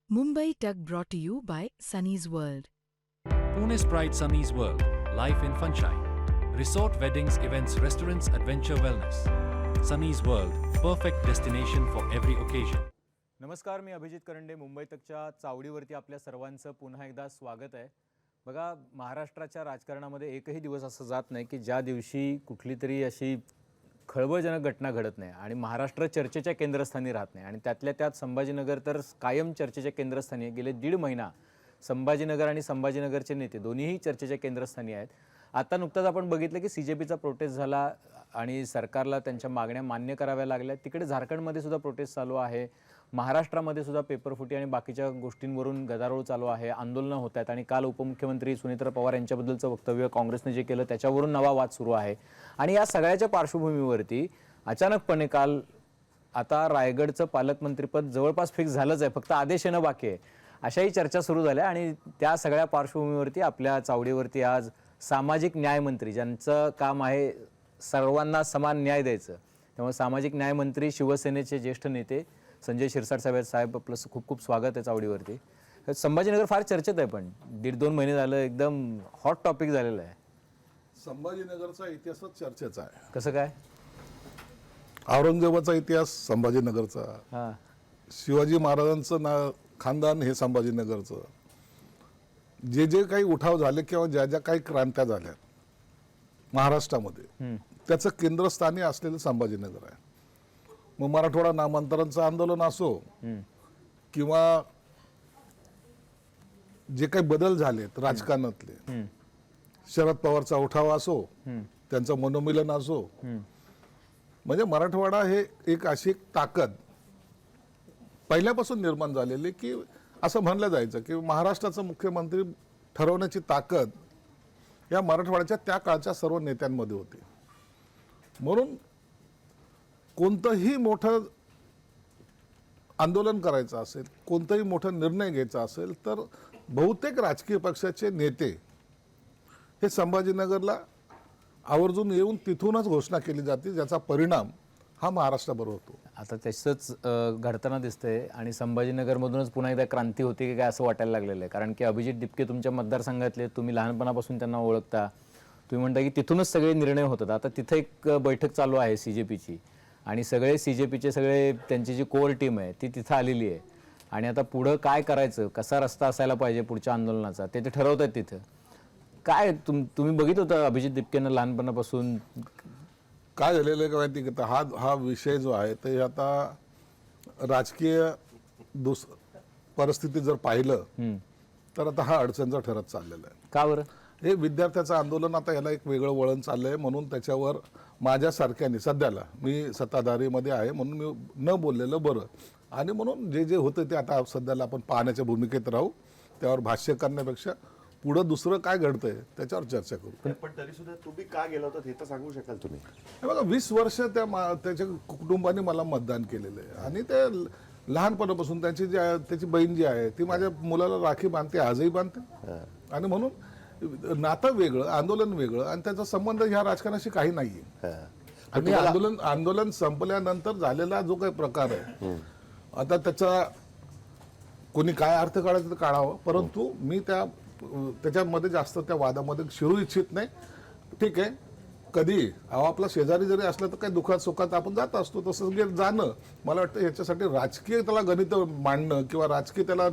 Mumbai Tuck brought to you by Sunny's World. Pune's Pride Sunny's World, life in sunshine. Resort weddings, events, restaurants, adventure wellness. Sunny's World, perfect destination for every occasion. नमस्कार, मी अभिजित करंडे. मुंबई तकच्या चावडीवरती आपल्या सर्वांचं पुन्हा एकदा स्वागत आहे. बघा, महाराष्ट्राच्या राजकारणामध्ये एकही दिवस असं जात नाही की ज्या दिवशी कुठली तरी अशी खळबळजनक घटना घडत नाही आणि महाराष्ट्र चर्चेच्या केंद्रस्थानी राहत नाही. आणि त्यातल्या त्यात संभाजीनगर तर कायम चर्चेच्या केंद्रस्थानी आहे. गेले 1.5 महिना संभाजीनगर आणि संभाजीनगरचे नेते दोन्हीही चर्चेच्या केंद्रस्थानी आहेत. आता नुकताच आपण बघितलं की CJPचा प्रोटेस्ट झाला आणि सरकारला त्यांच्या मागण्या मान्य कराव्या लागल्या. तिकडे झारखंडमध्ये सुद्धा प्रोटेस्ट चालू आहे. महाराष्ट्रामध्ये सुद्धा पेपरफुटी आणि बाकीच्या गोष्टींवरून गदारोळ चालू आहे. आंदोलनं होत आहेत आणि काल उपमुख्यमंत्री सुनेत्रा पवार यांच्याबद्दलचं वक्तव्य काँग्रेसने जे केलं त्याच्यावरून नवा वाद सुरू आहे. आणि या सगळ्याच्या पार्श्वभूमीवरती अचानकपणे काल आता रायगडचं पालकमंत्रीपद जवळपास फिक्स झालंच आहे, फक्त आदेश येणं बाकी आहे, अशाही चर्चा सुरू झाल्या. आणि त्या सगळ्या पार्श्वभूमीवरती आपल्या चावडीवरती आज सामाजिक न्यायमंत्री, ज्यांचं काम आहे सर्वांना समान न्याय द्यायचं, त्यामुळे सामाजिक न्यायमंत्री शिवसेनेचे ज्येष्ठ नेते संजय शिरसाट साहेब आपलं खूप खूप स्वागत आहे चावडीवरती. संभाजीनगर फार चर्चेत आहे, पण 1.5-2 महिने झालं एकदम हॉट टॉपिक झालेलं आहे. संभाजीनगरचा इतिहासच चर्चेचा आहे. कसं काय? औरंगजेबाचा इतिहास संभाजीनगरचा, हां, शिवाजी महाराजांचं खानदान हे संभाजीनगरचं, जे काही उठाव झाले किंवा ज्या काही क्रांत्या झाल्या महाराष्ट्रामध्ये त्याचं केंद्रस्थानी असलेलं संभाजीनगर आहे. मग मराठवाडा नामांतरांचं आंदोलन असो किंवा जे काही बदल झालेत राजकारणातले, शरद पवारचा उठाव असो, त्यांचं मनोमिलन असो, म्हणजे मराठवाडा हे एक अशी ताकद पहिल्यापासून निर्माण झालेली की असं म्हणलं जायचं की महाराष्ट्राचा मुख्यमंत्री ठरवण्याची ताकद या मराठवाड्याच्या त्या काळच्या सर्व नेत्यांमध्ये होती. म्हणून कोणतंही मोठं आंदोलन करायचं असेल, कोणताही मोठा निर्णय घ्यायचा असेल तर बहुतेक राजकीय पक्षाचे नेते हे संभाजीनगरला आवर्जून येऊन तिथूनच घोषणा केली जाते, ज्याचा परिणाम हा महाराष्ट्राबरोबर होतो. आता तसंच घडताना दिसतंय आणि संभाजीनगरमधूनच पुन्हा एकदा क्रांती होती की काय असं वाटायला लागलेलं आहे. कारण की अभिजित दिपके तुमच्या मतदारसंघातले, तुम्ही लहानपणापासून त्यांना ओळखता, तुम्ही म्हणता की तिथूनच सगळे निर्णय होतात. आता तिथं एक बैठक चालू आहे CJPची आणि सगळे CJPचे सगळे त्यांची जी कोर टीम आहे ती तिथं आलेली आहे. आणि आता पुढं काय करायचं, कसा रस्ता असायला पाहिजे पुढच्या आंदोलनाचा ते ठरवत आहेत तिथं. काय तुम्ही बघित होता अभिजित दिपकेंना लहानपणापासून? काय झालेलं आहे का माहिती का, हा विषय जो आहे ते आता राजकीय परिस्थिती जर पाहिलं तर आता हा अडचणचा ठरत चाललेला आहे. का बरं? हे विद्यार्थ्याचं आंदोलन आता याला एक वेगळं वळण चाललंय. म्हणून त्याच्यावर माझ्यासारख्याने सध्याला, मी सत्ताधारीमध्ये आहे म्हणून मी न बोललेलं बरं. आणि म्हणून जे होतं ते आता सध्याला आपण पाहण्याच्या भूमिकेत राहू, त्यावर भाष्य करण्यापेक्षा पुढं दुसरं काय घडतंय त्याच्यावर चर्चा करू. पण तरी सुद्धा तुम्ही का गेला होता हे तर सांगू शकाल तुम्ही? हे बघा, 20 वर्ष त्याच्या कुटुंबाने मला मतदान केलेलं आहे आणि ते लहानपणापासून त्याची बहीण जी आहे ती माझ्या मुलाला राखी बांधते, आजही बांधते. आणि म्हणून नातं वेगळं, आंदोलन वेगळं आणि त्याचा संबंध ह्या राजकारणाशी काही नाहीये. आणि आंदोलन संपल्यानंतर झालेला जो काही प्रकार आहे आता त्याचा कोणी काय अर्थ काढायचा तर काढावं, परंतु मी त्याच्यामध्ये जास्त त्या वादामध्ये शिरू इच्छित नाही. ठीक आहे, कधी आपला शेजारी जरी असला तर काही दुःखात सुखात आपण जात असतो, तसं जाणं मला वाटतं याच्यासाठी राजकीय त्याला गणित मांडणं किंवा राजकीय त्याला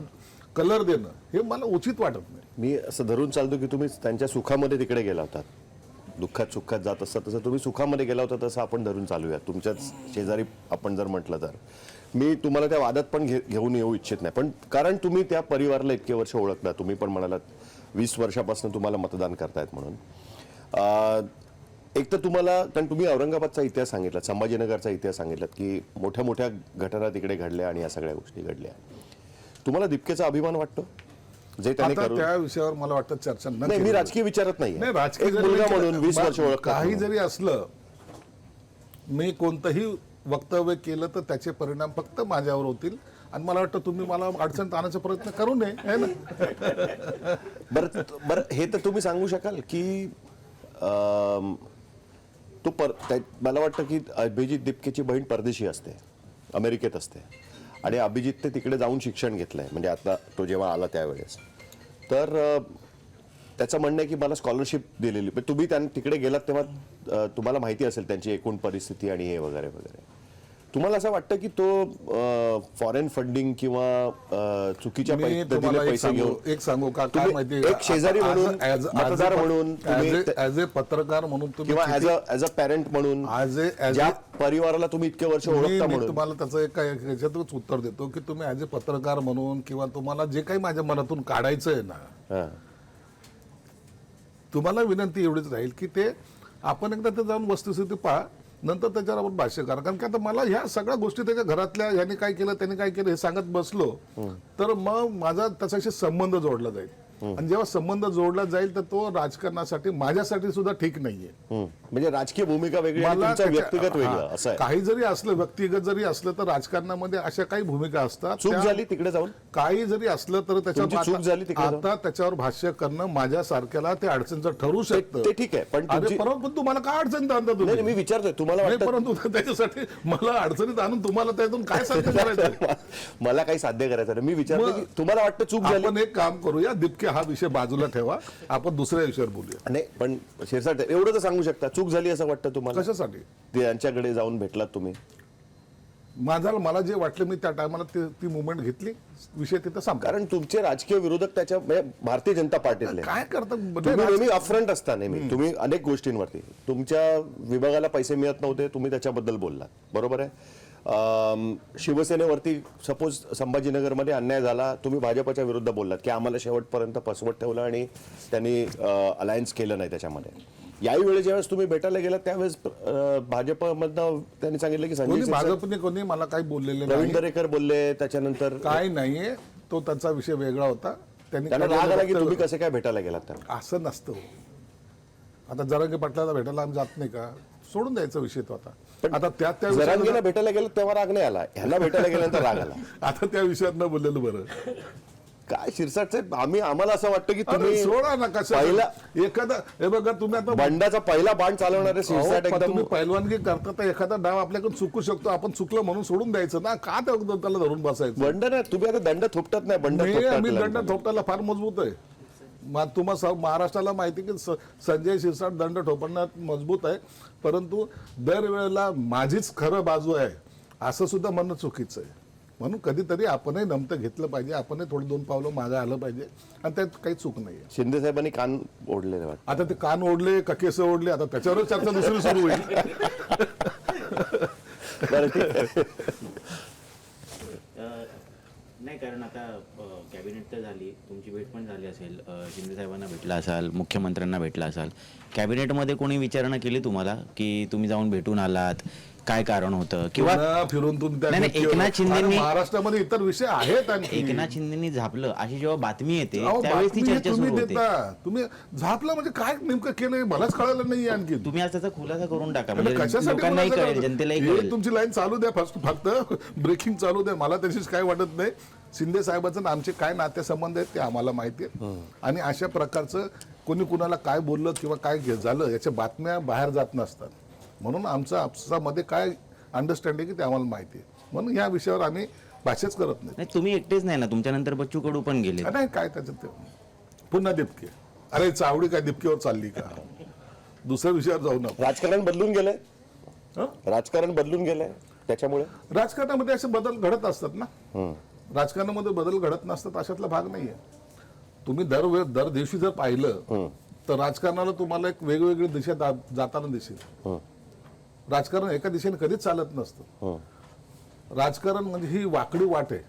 कलर देणं हे मला उचित वाटत नाही. मी असं धरून चालतो की तुम्ही त्यांच्या सुखामध्ये तिकडे गेला होतात, दुःखात सुखात जात असतात तसं तुम्ही सुखामध्ये गेला होता, तसं आपण धरून चालूया. तुमच्याच शेजारी आपण जर म्हटलं तर मी तुम्हाला त्या वादात पण घेऊन येऊ इच्छित नाही. पण कारण तुम्ही त्या परिवाराला इतके वर्ष ओळखता, तुम्ही पण म्हणालात 20 वर्षापासून तुम्हाला मतदान करतायत म्हणून. एक तर तुम्हाला, कारण तुम्ही औरंगाबादचा इतिहास सांगितला, संभाजीनगरचा इतिहास सांगितलात की मोठ्या मोठ्या घटना तिकडे घडल्या आणि या सगळ्या गोष्टी घडल्या. तुम्हाला दिपकेचा अभिमान वाटतो जे त्याने करून? त्या विषयावर मला वाटतं चर्चा नाही, मी राजकीय विचारत नाही. राजकीय मुलगा म्हणून 20 वर्ष ओळख काही जरी असलं, मी कोणतंही वक्तव्य केलं तर त्याचे परिणाम फक्त माझ्यावर होतील आणि मला वाटतं तुम्ही मला अडचणीत आणण्याचा प्रयत्न करू नये, है ना? बरं, हे तर तुम्ही सांगू शकाल की मला वाटतं की अभिजित दिपकेची बहीण परदेशी असते, अमेरिकेत असते आणि अभिजितने तिकडे जाऊन शिक्षण घेतलंय, म्हणजे आता तो जेव्हा आला त्यावेळेस, तर त्याचं म्हणणं आहे की मला स्कॉलरशिप दिलेली, पण तुम्ही तिकडे गेलात तेव्हा तुम्हाला माहिती असेल त्यांची एकूण परिस्थिती आणि हे वगैरे वगैरे. तुम्हाला असं वाटतं की तो फॉरेन फंडिंग किंवा चुकीच्या मी पद्धतीने तुम्हाला पैसे घेऊन एक सांगू का, काय तुम्ही माहिती एक शेजारी म्हणून, मतदार म्हणून, ऍज अ पत्रकार म्हणून तुम्ही किंवा ऍज अ पॅरेंट म्हणून, ऍज ज्या परिवाराला तुम्ही इतके वर्ष ओळखता मी म्हणून, तुम्हाला त्याचं एक याच्यातच उत्तर देतो की तुम्ही ऍज अ पत्रकार म्हणून किंवा तुम्हाला जे काही माझ्या मनातून काढायचं आहे ना, हां. तुम्हाला विनंती एवढीच राहील की ते आपण एकदा ते जाऊन वस्तुस्थिती पहा, नंतर त्याच्यावर आपण भाष्य करा. कारण की आता मला ह्या सगळ्या गोष्टी त्याच्या घरातल्या ह्याने काय केलं त्याने काय केलं हे सांगत बसलो तर मग माझा त्याच्याशी संबंध जोडला जाईल, आणि जेव्हा संबंध जोडला जाईल तर तो राजकारणासाठी माझ्यासाठी सुद्धा ठीक नाहीये. म्हणजे राजकीय भूमिका वेगळी आणि मला तुमचं त्याच्या- व्यक्तिगत वेगळं हा, असं आहे. काही जरी असलं, व्यक्तिगत जरी असलं तर राजकारणामध्ये अशा काही भूमिका असतात. चूक त्या- झाली तिकडे जाऊन, काही जरी असलं तर तुमची चूक झाली तिकडे जाऊन? आता त्याच्यावर भाष्य करणं माझ्यासारख्याला ते अडचणीचं ठरू शकतं. ते ठीक आहे, पण अरे तुमची- परंतु तुम्हाला काय अडचणीत आणता नाही तुम्ही? नाही, मी विचारतोय तुम्हाला नाही, वाटतं परंतु त्याच्यासाठी मला अडचणीत आणून तुम्हाला त्यातून काय साध्य करायचं? मला काही साध्य करायचं नाही. मी विचारतो की तुम्हाला वाटतं चूक झाली? आपण एक काम करूया, दिपके हा विषय बाजूला ठेवा, आपण दुसऱ्या विषयावर बोलूया. नाही, पण शिरसाट एवढं तर सांगू शकता, चूक झाली असं वाटतं तुम्हाला? कशासाठी? ते यांच्याकडे जाऊन भेटलात तुम्ही? मला जे वाटलं मी त्या टायमाला ती मुवमेंट घेतली, विषय तिथं संपला. कारण तुमचे राजकीय विरोधक त्याच्या म्हणजे भारतीय जनता पार्टीतले काय करतात तुम्ही नेहमी अपफ्रंट असता, नेहमी तुम्ही अनेक गोष्टींवरती. तुमच्या विभागाला पैसे मिळत नव्हते, तुम्ही त्याच्याबद्दल बोललात, बरोबर आहे. शिवसेनेवरती सपोज संभाजीनगरमध्ये अन्याय झाला, तुम्ही भाजपच्या विरुद्ध बोललात की आम्हाला शेवटपर्यंत फसवत ठेवलं आणि त्यांनी अलायन्स केलं नाही त्याच्यामध्ये. याही वेळी ज्यावेळेस तुम्ही भेटायला गेलात त्यावेळेस भाजपमधनं त्यांनी सांगितलं की संजय भाजपने कोणी मला काही बोललेलं प्रवीण नाही, दरेकर बोलले, त्याच्यानंतर काय नाहीये, तो त्यांचा विषय वेगळा होता. त्यांना राग आला की तुम्ही कसे काय भेटायला गेलात त्यांना? असं नसतं. आता जरांगे पाटलाला भेटायला आम्ही जात नाही का, सोडून द्यायचा विषय तो. आता त्या जरांगीला भेटायला गेलं तेव्हा राग नाही आला, ह्याला भेटायला गेल्यानंतर राग आला. आता त्या विषयात न बोललेलं बरं. काय शिरसाट साहेब, आम्हाला असं वाटतं की अरे तुम्ही सोडा ना, कसं पहिला एखादा हे बघा तुम्ही आता बंडाचा पहिला बाण चालवणारे शिरसाट अहो, एकदम तुम्ही पैलवानगी करता तर एखादा डाव आपल्याकडून चुकू शकतो, आपण चुकलं म्हणून सोडून द्यायचं ना, का त्याला धरून बसायचं? बंड नाही, तुम्ही आता दंड थोपटत नाही, बंड मी दंड थोपटायला फार मजबूत आहे. तुम्हाला महाराष्ट्राला माहिती की संजय शिरसाट दंड ठोपण्यात मजबूत आहे, परंतु दरवेळेला माझीच खरं बाजू आहे असं सुद्धा म्हणणं चुकीचं आहे. म्हणून कधीतरी आपणही नमतं घेतलं पाहिजे, आपणही थोडं 2 पावलं मागे आलं पाहिजे, आणि त्यात काही चूक नाहीये. शिंदे साहेबांनी कान ओढलेले वाटतं. आता ते कान ओढले का केस ओढले, आता त्याच्यावरच चर्चा दुसरी सुरू होईल. बरं, ठीक आहे. नाही, कारण आता कॅबिनेट तर झाली, तुमची भेट पण झाली असेल, शिंदे साहेबांना भेटला असाल, मुख्यमंत्र्यांना भेटला असाल. कॅबिनेटमध्ये कोणी विचारणा केली तुम्हाला की तुम्ही जाऊन भेटून आलात, काय कारण होतं? किंवा पुन्हा फिरून तुम्ही त्या नाही, नाही, गोष्टीवर- एकनाथ शिंदेंनी- आणि महाराष्ट्रामध्ये इतर विषय आहेत आणखी. एकनाथ शिंदेनी झापलं अशी जेव्हा बातमी येते अहो, त्यावेळेस ती बातमी चर्चा तुम्ही सुरू होते. देता, तुम्ही झापलं म्हणजे काय नेमकं केलंय मलाच कळालं नाही आणखी. तुम्ही आज त्याचा खुलासा करून टाका, म्हणजे म्हणजे कशासाठी लोकांनाही बोलायचं कळेल, का? जनतेलाही हे कळेल. तुमची लाईन चालू द्या, फक्त ब्रेकिंग चालू द्या, मला त्याच्याशी काय वाटत नाही. शिंदे साहेबांचं आणि आमचे काय नातेसंबंध आहेत ते आम्हाला माहिती आहे, आणि अशा प्रकारचं कोणी कुणाला काय बोललं किंवा काय झालं याच्या बातम्या बाहेर जात नसतात. म्हणून आमचं आपसामध्ये काय अंडरस्टँडिंग आहे ते आम्हाला माहिती आहे, म्हणून या विषयावर आम्ही भाष्यच करत नाही. नाही, तुम्ही एकटेच नाही ना, तुमच्यानंतर बच्चू कडू पण गेले. नाही काय त्याच्यात ते. पुन्हा दिपके, अरे चावडी काय दिपकेवर चालली का? दुसऱ्या विषयावर जाऊ नका. राजकारण बदलून गेलंय, हं? राजकारण बदलून गेलंय त्याच्यामुळे. राजकारणामध्ये असे बदल घडत असतात ना, राजकारणामध्ये बदल घडत नसतात अशातला भाग नाहीये. तुम्ही दर दिवशी जर पाहिलं तर राजकारणाला तुम्हाला एक वेगवेगळी दिशा जाताना दिसेल. राजकारण एका दिशेने कधीच चालत नसतं. राजकारण म्हणजे ही वाकडी वाट आहे,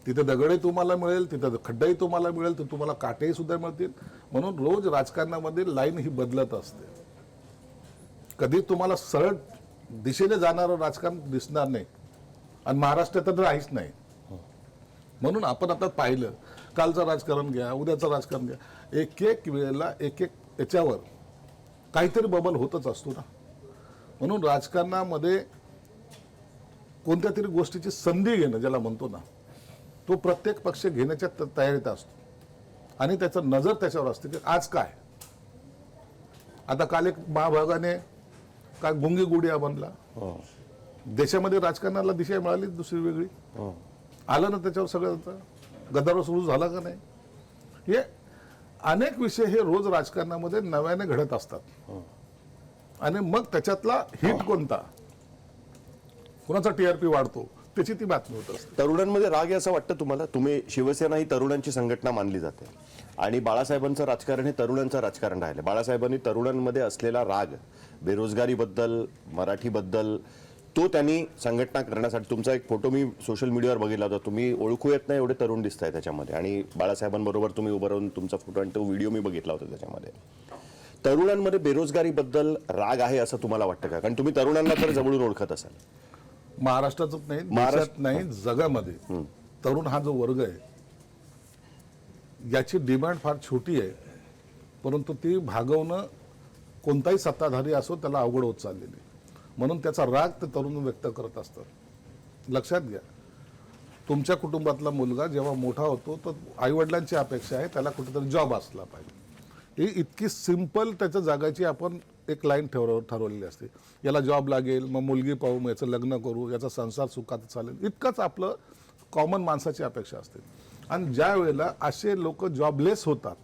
तिथे दगडही तुम्हाला मिळेल, तिथे खड्डाही तुम्हाला मिळेल, तर तुम्हाला काटेही सुद्धा मिळतील. म्हणून रोज राजकारणामध्ये लाईन ही बदलत असते. कधी तुम्हाला सरळ दिशेने जाणारं राजकारण दिसणार नाही, आणि महाराष्ट्रात तर राहीच नाही. म्हणून आपण आता पाहिलं, कालचं राजकारण घ्या, उद्याचं राजकारण घ्या, एक वेळेला एक याच्यावर काहीतरी बबल होतच असतो ना. म्हणून राजकारणामध्ये कोणत्या तरी गोष्टीची संधी घेणं ज्याला म्हणतो ना, तो प्रत्येक पक्ष घेण्याच्या तयारीत असतो, आणि त्याचं नजर त्याच्यावर असते की आज काय. आता काल एक महाभागाने काय गुंगी गुडिया बनला, देशामध्ये राजकारणाला दिशा मिळाली दुसरी वेगळी, आलं ना त्याच्यावर सगळं आता? गदारोळ सुरू झाला का नाही? हे अनेक विषय हे रोज राजकारणामध्ये नव्याने घडत असतात आणि मग त्याच्यातला हिट कोणता, कोणाचा टीआरपी वाढतो, त्याची ती बातमी होत असते. तरुणांमध्ये राग आहे असं वाटतं तुम्हाला? तुम्ही शिवसेना ही तरुणांची संघटना मानली जाते आणि बाळासाहेबांचं राजकारण हे तरुणांचं राजकारण राहिलं. बाळासाहेबांनी तरुणांमध्ये असलेला राग बेरोजगारीबद्दल, मराठीबद्दल, तो त्यांनी संघटना करण्यासाठी, तुमचा एक फोटो मी सोशल मीडियावर बघितला होता, तुम्ही ओळखू येत नाही एवढे तरुण दिसताय त्याच्यामध्ये आणि बाळासाहेबांबरोबर तुम्ही उभं राहून तुमचा फोटो आणि तो व्हिडिओ मी बघितला होता. त्याच्यामध्ये तरुणांमध्ये बेरोजगारीबद्दल राग आहे असं तुम्हाला वाटतं का? कारण तुम्ही तरुणांना तर जवळून ओळखत असाल. महाराष्ट्रातच नाही, देशात नाही, जगामध्ये तरुण हा जो वर्ग आहे याची डिमांड फार छोटी आहे, परंतु ती भागवणं कोणताही सत्ताधारी असो त्याला अवघड होत चाललेली आहे. म्हणून त्याचा राग ते तरुण व्यक्त करत असतात. लक्षात घ्या, तुमच्या कुटुंबातला मुलगा जेव्हा मोठा होतो तर आईवडिलांची अपेक्षा आहे त्याला कुठेतरी जॉब असला पाहिजे. ही इतकी सिंपल त्याच्या जागाची आपण एक लाईन ठरवलेली असते. याला जॉब लागेल, मग मुलगी पाहू, मग याचं लग्न करू, याचा संसार सुखात चालेल, इतकंच आपलं कॉमन माणसाची अपेक्षा असते. आणि ज्या वेळेला असे लोक जॉबलेस होतात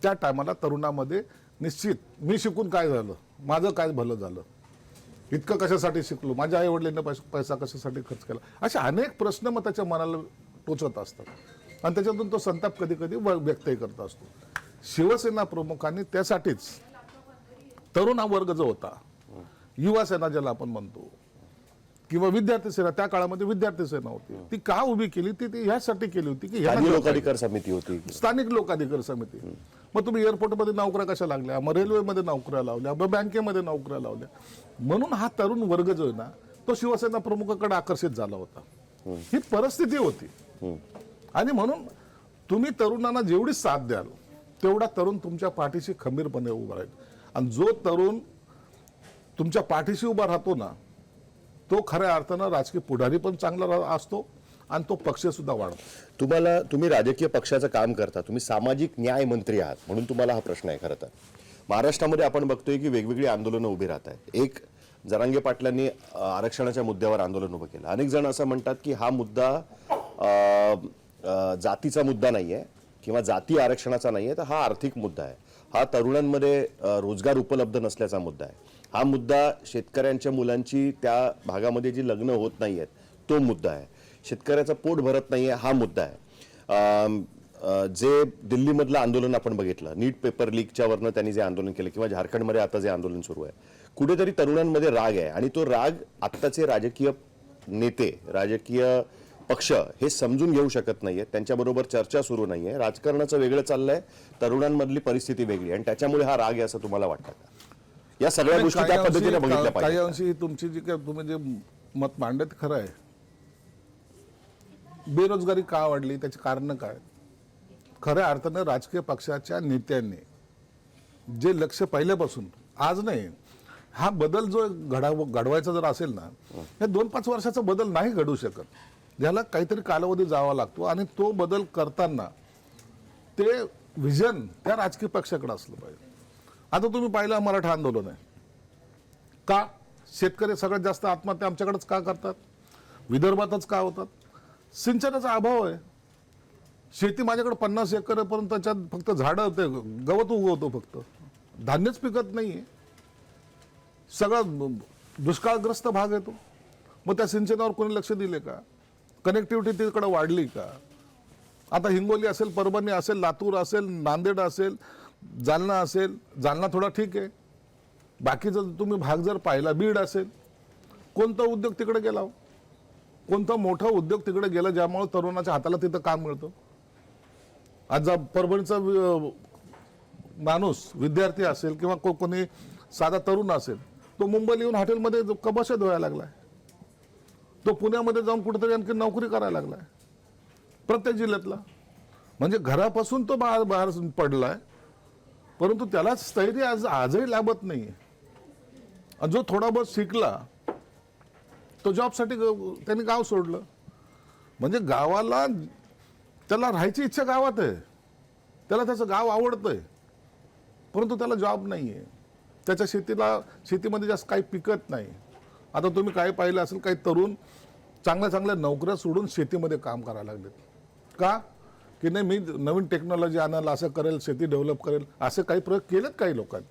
त्या टायमाला तरुणामध्ये निश्चित मी शिकून काय झालं, माझं काय भलं झालं, इतकं कशासाठी शिकलो, माझ्या आई वडिलांनी पैसा कशासाठी खर्च केला, असे अनेक प्रश्न मग त्याच्या मनाला टोचत असतात आणि त्याच्यातून तो संताप कधी कधी व्यक्तही करत असतो. शिवसेना प्रमुखांनी त्यासाठीच तरुण हा वर्ग जो होता, युवा सेना ज्याला आपण म्हणतो, किंवा विद्यार्थी सेना, त्या काळामध्ये विद्यार्थी सेना होती, ती का उभी केली? ती ह्यासाठी केली होती की स्थानिक लोकाधिकार समिती होती. स्थानिक लोकाधिकार समिती. मग तुम्ही एअरपोर्टमध्ये नोकऱ्या कशा लागल्या, मग रेल्वेमध्ये नोकऱ्या लावल्या, मग बँकेमध्ये नोकऱ्या लावल्या. म्हणून हा तरुण वर्ग जो आहे ना तो शिवसेना प्रमुखाकडे आकर्षित झाला होता. ही परिस्थिती होती आणि म्हणून तुम्ही तरुणांना जेवढी साथ द्याल तेवढा तरुण तुमच्या पाठीशी खंबीरपणे उभा राहील. आणि जो तरुण तुमच्या पाठीशी उभा राहतो ना तो खऱ्या अर्थानं राजकीय पुढारी पण चांगला असतो आणि तो पक्ष सुद्धा वाढतो. तुम्ही राजकीय पक्षाचं काम करता, तुम्ही सामाजिक न्याय मंत्री आहात, म्हणून तुम्हाला हा प्रश्न आहे. खरं तर महाराष्ट्रामध्ये आपण बघतोय की वेगवेगळी आंदोलनं उभी राहत आहेत. एक, जरांगे पाटलांनी आरक्षणाच्या मुद्द्यावर आंदोलन उभं केलं. अनेक जण असं म्हणतात की हा मुद्दा जातीचा मुद्दा नाहीये किंवा जाती आरक्षणाचा नाहीये, तर हा आर्थिक मुद्दा आहे. हा तरुणांमध्ये रोजगार उपलब्ध नसल्याचा मुद्दा आहे. हा मुद्दा शेतकऱ्यांच्या मुलांची त्या भागामध्ये जी लग्न होत नाहीयेत तो मुद्दा आहे. शेतकऱ्याचं पोट भरत नाहीये हा मुद्दा आहे. जे दिल्लीमधलं आंदोलन आपण बघितलं, नीट पेपर लीकच्या वरनं त्यांनी जे आंदोलन केलं, किंवा झारखंडमध्ये आता जे आंदोलन सुरू आहे, कुठेतरी तरुणांमध्ये राग आहे आणि तो राग आत्ताचे राजकीय नेते, राजकीय पक्ष हे समजून घेऊ शकत नाहीये. त्यांच्याबरोबर चर्चा सुरू नाहीये. राजकारणाचं वेगळं चाललंय, तरुणांमधली परिस्थिती वेगळी, आणि त्याच्यामुळे हा राग आहे असं तुम्हाला वाटतं का? या सगळ्या गोष्टी त्या पद्धतीने बघितल्या काही पाहिजे. अंशी तुमची जी काय तुम्ही जे मत मांडत खरं आहे. बेरोजगारी का वाढली, त्याची कारण काय? खऱ्या अर्थानं राजकीय पक्षाच्या नेत्यांनी जे लक्ष पहिल्यापासून, आज नाही, हा बदल जो घडवायचा जर असेल ना, हे 2-5 वर्षाचा बदल नाही घडू शकत. ज्याला काहीतरी कालावधी जावा लागतो आणि तो बदल करताना ते विजन त्या राजकीय पक्षाकडे असलं पाहिजे. आता तुम्ही पाहिलं मराठा आंदोलन आहे का? शेतकरी सगळ्यात जास्त आत्महत्या आमच्याकडेच का करतात, विदर्भातच का होतात? सिंचनाचा अभाव आहे. शेती माझ्याकडे 50 एकर आहे, परंतु त्याच्यात फक्त झाडं होते, गवत उगवतो, फक्त धान्यच पिकत नाहीये. सगळा दुष्काळग्रस्त भाग आहे तो. मग त्या सिंचनावर कोणी लक्ष दिले का? कनेक्टिव्हिटी तिकडे वाढली का? आता हिंगोली असेल, परभणी असेल, लातूर असेल, नांदेड असेल, जालना असेल, जालना थोडा ठीक आहे, बाकीचा तुम्ही भाग जर पाहिला, बीड असेल, कोणता उद्योग तिकडे गेला? कोणता मोठा उद्योग तिकडे गेला ज्यामुळे तरुणाच्या हाताला तिथं काम मिळतं? आज परभणीचा माणूस विद्यार्थी असेल किंवा कोणी साधा तरुण असेल, तो मुंबईला येऊन हॉटेलमध्ये कबशा धुवायला लागलाय, तो पुण्यामध्ये जाऊन कुठेतरी आणखी नोकरी करायला लागलाय, प्रत्येक जिल्ह्यातला. म्हणजे घरापासून तो बाहेर पडलाय, परंतु त्याला स्थैर्य आजही लाभत नाही. जो थोडा बहुत शिकला तो जॉबसाठी त्यांनी गाव सोडलं. म्हणजे गावाला त्याला राहायची इच्छा गावात आहे, त्याला त्याचं गाव आवडतंय, परंतु त्याला जॉब नाही आहे, त्याच्या शेतीमध्ये जास्त काही पिकत नाही, आता तुम्ही काय पाहिलं असेल, काही तरुण चांगल्या चांगल्या नोकऱ्या सोडून शेतीमध्ये काम करायला लागलेत. का की नाही मी नवीन टेक्नॉलॉजी आणेल, असं करेल, शेती डेव्हलप करेल, असे काही प्रयोग केलेत काही लोकांनी.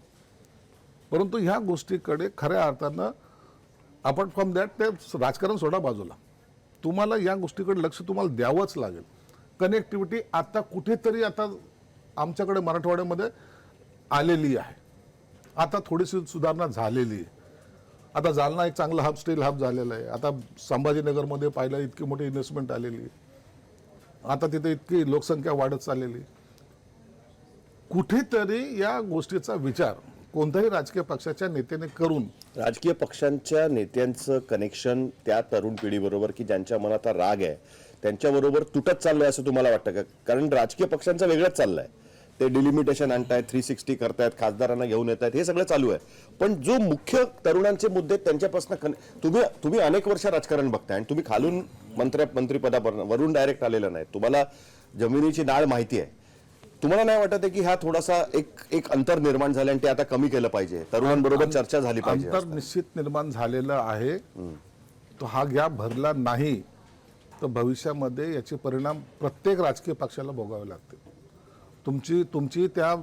परंतु ह्या गोष्टीकडे खऱ्या अर्थानं अपार्ट फ्रॉम दॅट ते राजकारण सोडा बाजूला, तुम्हाला या गोष्टीकडे लक्ष तुम्हाला द्यावंच लागेल. कनेक्टिव्हिटी आता कुठेतरी आता आमच्याकडे मराठवाड्यामध्ये आलेली आहे, आता थोडीशी सुधारणा झालेली आहे. आता जालना एक चांगला हब, स्टील हब झालेला आहे. आता संभाजीनगरमध्ये पाहिलं इतकी मोठी इन्व्हेस्टमेंट आलेली आहे. आता तिथे इतकी लोकसंख्या वाढत चाललेली. कुठेतरी या गोष्टीचा विचार कोणत्याही राजकीय पक्षाच्या नेत्याने करून, राजकीय पक्षांच्या नेत्यांचं कनेक्शन त्या तरुण पिढीबरोबर की ज्यांच्या मनात हा राग आहे त्यांच्याबरोबर तुटत चाललंय असं तुम्हाला वाटतं का? कारण राजकीय पक्षांचं वेगळंच चाललंय, ते डिलिमिटेशन आणतायत, 360 करतायत, खासदारांना घेऊन येत आहेत, हे सगळं चालू आहे. पण जो मुख्य तरुणांचे मुद्दे त्यांच्यापासून तुम्ही अनेक वर्ष राजकारण बघताय आणि तुम्ही खालून मंत्रिपदावरून डायरेक्ट आलेलं नाही, तुम्हाला जमिनीची नाळ माहिती आहे. तुम्हाला नाही वाटत की हा थोडासा एक अंतर निर्माण झालं आणि ते आता कमी केलं पाहिजे, तरुणांबरोबर चर्चा झाली पाहिजे? अंतर निश्चित निर्माण झालेलं आहे. तो हा गॅप भरला नाही तर भविष्यामध्ये याचे परिणाम प्रत्येक राजकीय पक्षाला भोगावे लागतील. तुमची त्या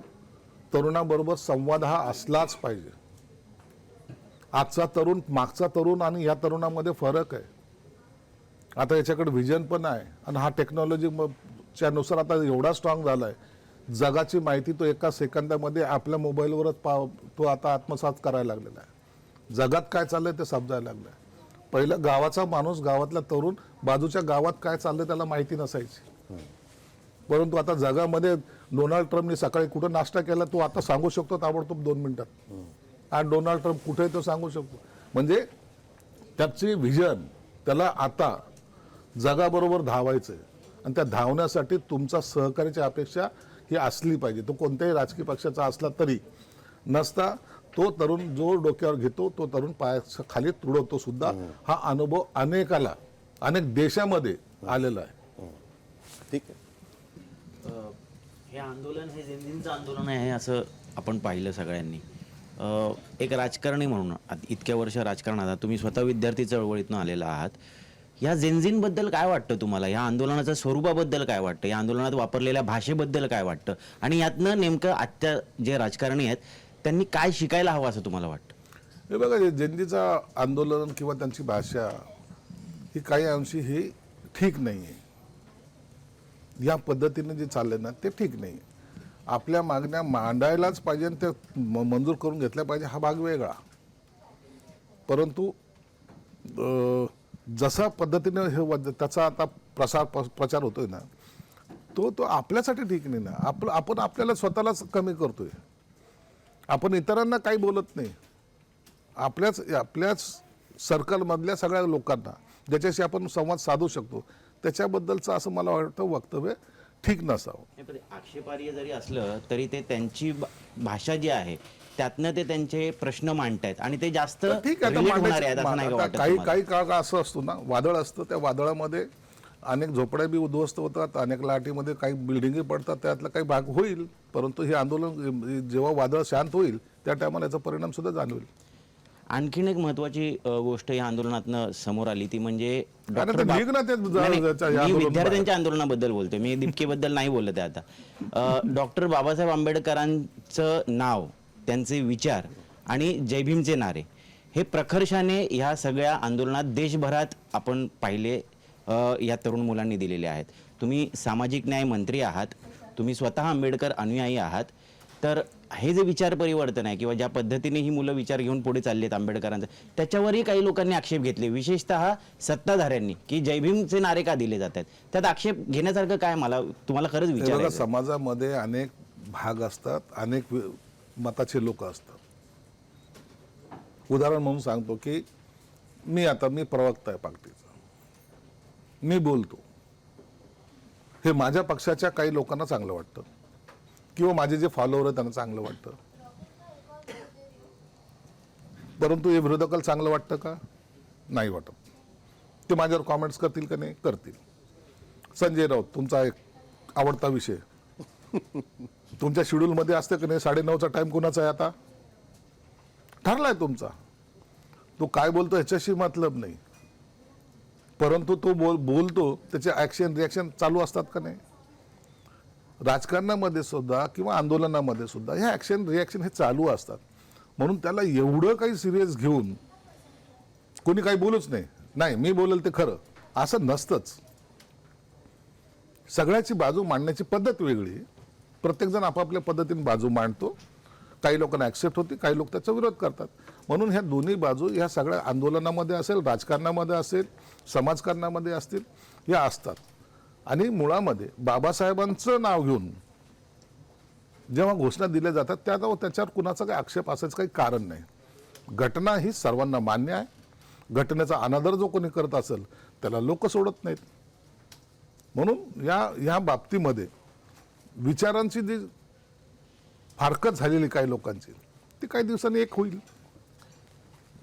तरुणाबरोबर संवाद हा असलाच पाहिजे. आजचा तरुण, मागचा तरुण आणि या तरुणामध्ये फरक आहे. आता याच्याकडे व्हिजन पण आहे आणि हा टेक्नॉलॉजीच्या नुसार आता एवढा स्ट्रॉंग झालाय, जगाची माहिती तो एका सेकंदामध्ये आपल्या मोबाईलवरच तो आता आत्मसात करायला लागलेला आहे. जगात काय चाललंय ते समजायला लागलंय. पहिलं गावाचा माणूस, गावातला तरुण बाजूच्या गावात काय चाललंय त्याला माहिती नसायची. परंतु आता जगामध्ये डोनाल्ड ट्रम्पने सकाळी कुठं नाश्ता केला तो आता सांगू शकतो ताबडतोब 2 मिनिटात. आणि डोनाल्ड ट्रम्प कुठे तो सांगू शकतो. म्हणजे त्याची व्हिजन, त्याला आता जगाबरोबर धावायचंय आणि त्या धावण्यासाठी तुमचा सहकार्याची अपेक्षा ही असली पाहिजे. तो कोणत्याही राजकीय पक्षाचा असला तरी नसता, तो तरुण जो डोक्यावर घेतो तो तरुण पायाच्या खाली तुडवतो सुद्धा. हा अनुभव अनेक देशामध्ये आलेला आहे. ठीक आहे. हे आंदोलन हे जेनझींचं आंदोलन आहे असं आपण पाहिलं सगळ्यांनी. एक राजकारणी म्हणून इतक्या वर्ष राजकारणात तुम्ही स्वतः विद्यार्थी चळवळीतून आलेला आहात. या जेनझींबद्दल काय वाटतं तुम्हाला? या आंदोलनाच्या स्वरूपाबद्दल काय वाटतं? या आंदोलनात वापरलेल्या भाषेबद्दल काय वाटतं? आणि यातनं नेमकं आजच्या जे राजकारणी आहेत त्यांनी काय शिकायला हवं असं तुम्हाला वाटतं? हे बघा, जेनजीचं आंदोलन किंवा त्यांची भाषा ही काही अंशी ही ठीक नाही आहे. या पद्धतीने जे चाललंय ना ते ठीक नाही. आपल्या मागण्या मांडायलाच पाहिजे आणि ते मंजूर करून घेतल्या पाहिजे, हा भाग वेगळा. परंतु जसा पद्धतीने हे त्याचा आता प्रचार होतोय ना तो आपल्यासाठी ठीक नाही ना. आपण आपल्याला स्वतःलाच कमी करतोय. आपण इतरांना काही बोलत नाही. आपल्याच सर्कलमधल्या सगळ्या लोकांना ज्याच्याशी आपण संवाद साधू शकतो त्याच्याबद्दलचं असं मला वाटतं वक्तव्य ठीक नसावं. आक्षेपार्ह जरी असलं तरी ते त्यांची भाषा जी आहे त्यातनं ते त्यांचे प्रश्न मांडतायत आणि ते जास्त ठीक आहे. relate होणार आहेत असं नाही का वाटत काही तुम्हाला? काळ असं असतो ना, वादळ असतं, त्या वादळामध्ये अनेक झोपड्या बी उद्ध्वस्त होतात, अनेक लाटीमध्ये काही बिल्डिंगी पडतात, त्यातला काही भाग होईल. परंतु हे आंदोलन जेव्हा वादळ शांत होईल त्या टायमाला याचा परिणाम सुद्धा जाणवेल. आणखीन एक महत्वाची गोष्ट या आंदोलनातनं समोर आली ती म्हणजे कारण ते निघ ना ते नाही, या मी आंदोलन विद्यार्थ्यांच्या आंदोलनाबद्दल बोलतोय, मी दीपकेबद्दल नाही बोलत आहे आता. डॉक्टर बाबासाहेब आंबेडकरांचं नाव, त्यांचे विचार आणि जय भीमचे नारे हे प्रखर्षाने ह्या सगळ्या आंदोलनात देशभरात आपण पाहिले या तरुण मुलांनी दिलेले आहेत. तुम्ही सामाजिक न्याय मंत्री आहात, तुम्ही स्वतः आंबेडकर अनुयायी आहात, तर हे जे विचार परिवर्तन आहे किंवा ज्या पद्धतीने ही मुलं विचार घेऊन पुढे चालली आहेत आंबेडकरांचं, त्याच्यावरही काही लोकांनी आक्षेप घेतले, विशेषतः सत्ताधाऱ्यांनी, की जय भीमचे नारे का दिले जात आहेत. त्यात आक्षेप घेण्यासारखं काय, मला तुम्हाला खरंच विचारायचं आहे. समाजामध्ये अनेक भाग असतात, अनेक मताचे लोक असतात. उदाहरण म्हणून सांगतो की मी प्रवक्ता आहे पार्टीचा, मी बोलतो, हे माझ्या पक्षाच्या काही लोकांना चांगलं वाटतं किंवा माझे जे फॉलोअर आहेत त्यांना चांगलं वाटतं. परंतु हे विरोधकाला चांगलं वाटतं का? नाही वाटत. ते माझ्यावर कॉमेंट्स करतील का? नाही करतील. संजय राऊत तुमचा एक आवडता विषय, तुमच्या शेड्यूलमध्ये असतं की नाही 9:30चा टाइम कोणाचा आहे आता? ठरलाय तुमचा. तो काय बोलतो ह्याच्याशी मतलब नाही, परंतु तो बोलतो त्याचे ॲक्शन रिॲक्शन चालू असतात का नाही. राजकारणामध्ये सुद्धा किंवा आंदोलनामध्ये सुद्धा ह्या ॲक्शन रिॲक्शन हे चालू असतात. म्हणून त्याला एवढं काही सिरियस घेऊन कोणी काही बोलूच नाही, नाही मी बोलेल ते खरं असं नसतंच. सगळ्याची बाजू मांडण्याची पद्धत वेगळी, प्रत्येकजण आपापल्या पद्धतीने बाजू मांडतो. काही लोकांना ॲक्सेप्ट होते, काही लोक त्याचा विरोध करतात. म्हणून ह्या दोन्ही बाजू ह्या सगळ्या आंदोलनामध्ये असेल, राजकारणामध्ये असेल, समाजकारणामध्ये असतील, या असतात. आणि मुळामध्ये बाबासाहेबांचं नाव घेऊन जेव्हा घोषणा दिल्या जातात त्याच्यावर कुणाचा काही आक्षेप असायचं काही कारण नाही. घटना ही सर्वांना मान्य आहे. घटनेचा अनादर जो कोणी करत असेल त्याला लोक सोडत नाहीत. म्हणून या बाबतीमध्ये विचारांची जी फारकत झालेली काही लोकांची ती काही दिवसांनी एक होईल.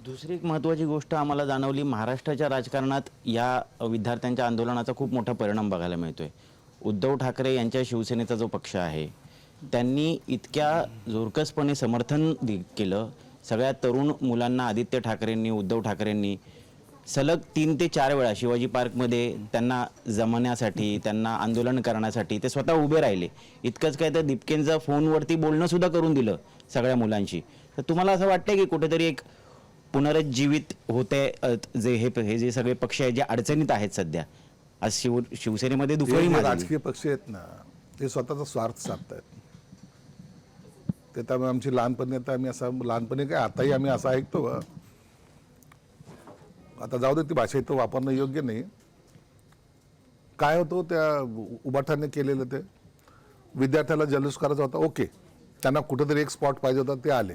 दुसरी एक महत्त्वाची गोष्ट आम्हाला जाणवली, महाराष्ट्राच्या राजकारणात या विद्यार्थ्यांच्या आंदोलनाचा खूप मोठा परिणाम बघायला मिळतोय. उद्धव ठाकरे यांच्या शिवसेनेचा जो पक्ष आहे त्यांनी इतक्या जोरकसपणे समर्थन केलं. सगळ्या तरुण मुलांना आदित्य ठाकरेंनी, उद्धव ठाकरेंनी सलग 3 ते 4 वेळा शिवाजी पार्कमध्ये त्यांना जमण्यासाठी, त्यांना आंदोलन करण्यासाठी ते स्वतः उभे राहिले. इतकंच काय तर दीपकेंचं फोनवरती बोलणं सुद्धा करून दिलं सगळ्या मुलांशी. तर तुम्हाला असं वाटतंय की कुठेतरी एक पुनरुज्जीवित होते जे हे जे सगळे पक्ष आहेत जे अडचणीत आहेत सध्या, आज शिवसेनेमध्ये दुफळी हे जे माजली. राजकीय पक्ष आहेत ना ते स्वतःचा स्वार्थ साधतायत. ते त्यामुळे आमची लहानपणी आता आम्ही असं लहानपणी काय आताही आम्ही असं ऐकतो. आता जाऊ दे, ती भाषा इथं वापरणं योग्य नाही. काय होतं त्या उबाठाने केलेलं, ते विद्यार्थ्याला जल्लोष करायचा होता, ओके, त्यांना कुठेतरी एक स्पॉट पाहिजे होता, ते आले,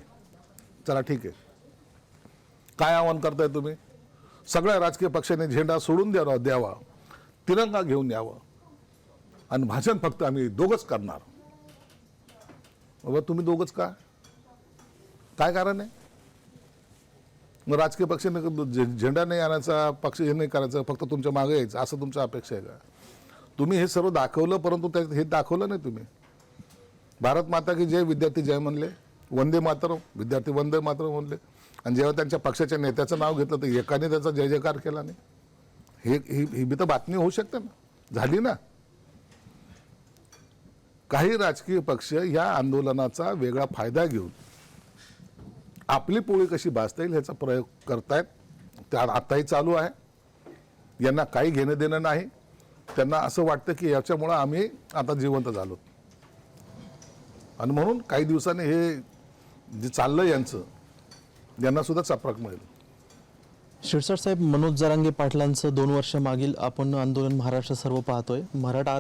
चला ठीक आहे. काय आव्हान करताय तुम्ही? सगळ्या राजकीय पक्षांनी झेंडा सोडून द्यावा, तिरंगा घेऊन यावं आणि भाषण फक्त आम्ही दोघंच करणार. बाबा तुम्ही दोघंच का? काय कारण आहे? मग राजकीय पक्षाने झेंडा नाही आणायचा, पक्ष हे नाही करायचं, फक्त तुमच्या मागे यायचं असं तुमच्या अपेक्षा आहे का? तुम्ही हे सर्व दाखवलं, परंतु हे दाखवलं नाही तुम्ही. भारत माता की जय, विद्यार्थी जय म्हणले, वंदे मातरम, विद्यार्थी वंदे मातरम म्हणले. आणि जेव्हा त्यांच्या पक्षाच्या नेत्याचं नाव घेतलं तर एकाने त्याचा जय जयकार केला नाही. ही बी तर बातमी होऊ शकते ना, झाली ना. काही राजकीय पक्ष या आंदोलनाचा वेगळा फायदा घेऊन आपली पोळी कशी भाजता येईल ह्याचा प्रयोग करतायत. त्या आताही चालू आहे. यांना काही घेणं देणं नाही. त्यांना असं वाटतं की याच्यामुळं आम्ही आता जिवंत झालो, आणि म्हणून काही दिवसांनी हे जे चाललं यांना सुद्धा चपराक मिळेल. शिरसाट साहेब, मनोज जरांगे पाटलांचं 2 वर्ष मागील आपण आंदोलन महाराष्ट्र सर्व पाहतोय. मराठा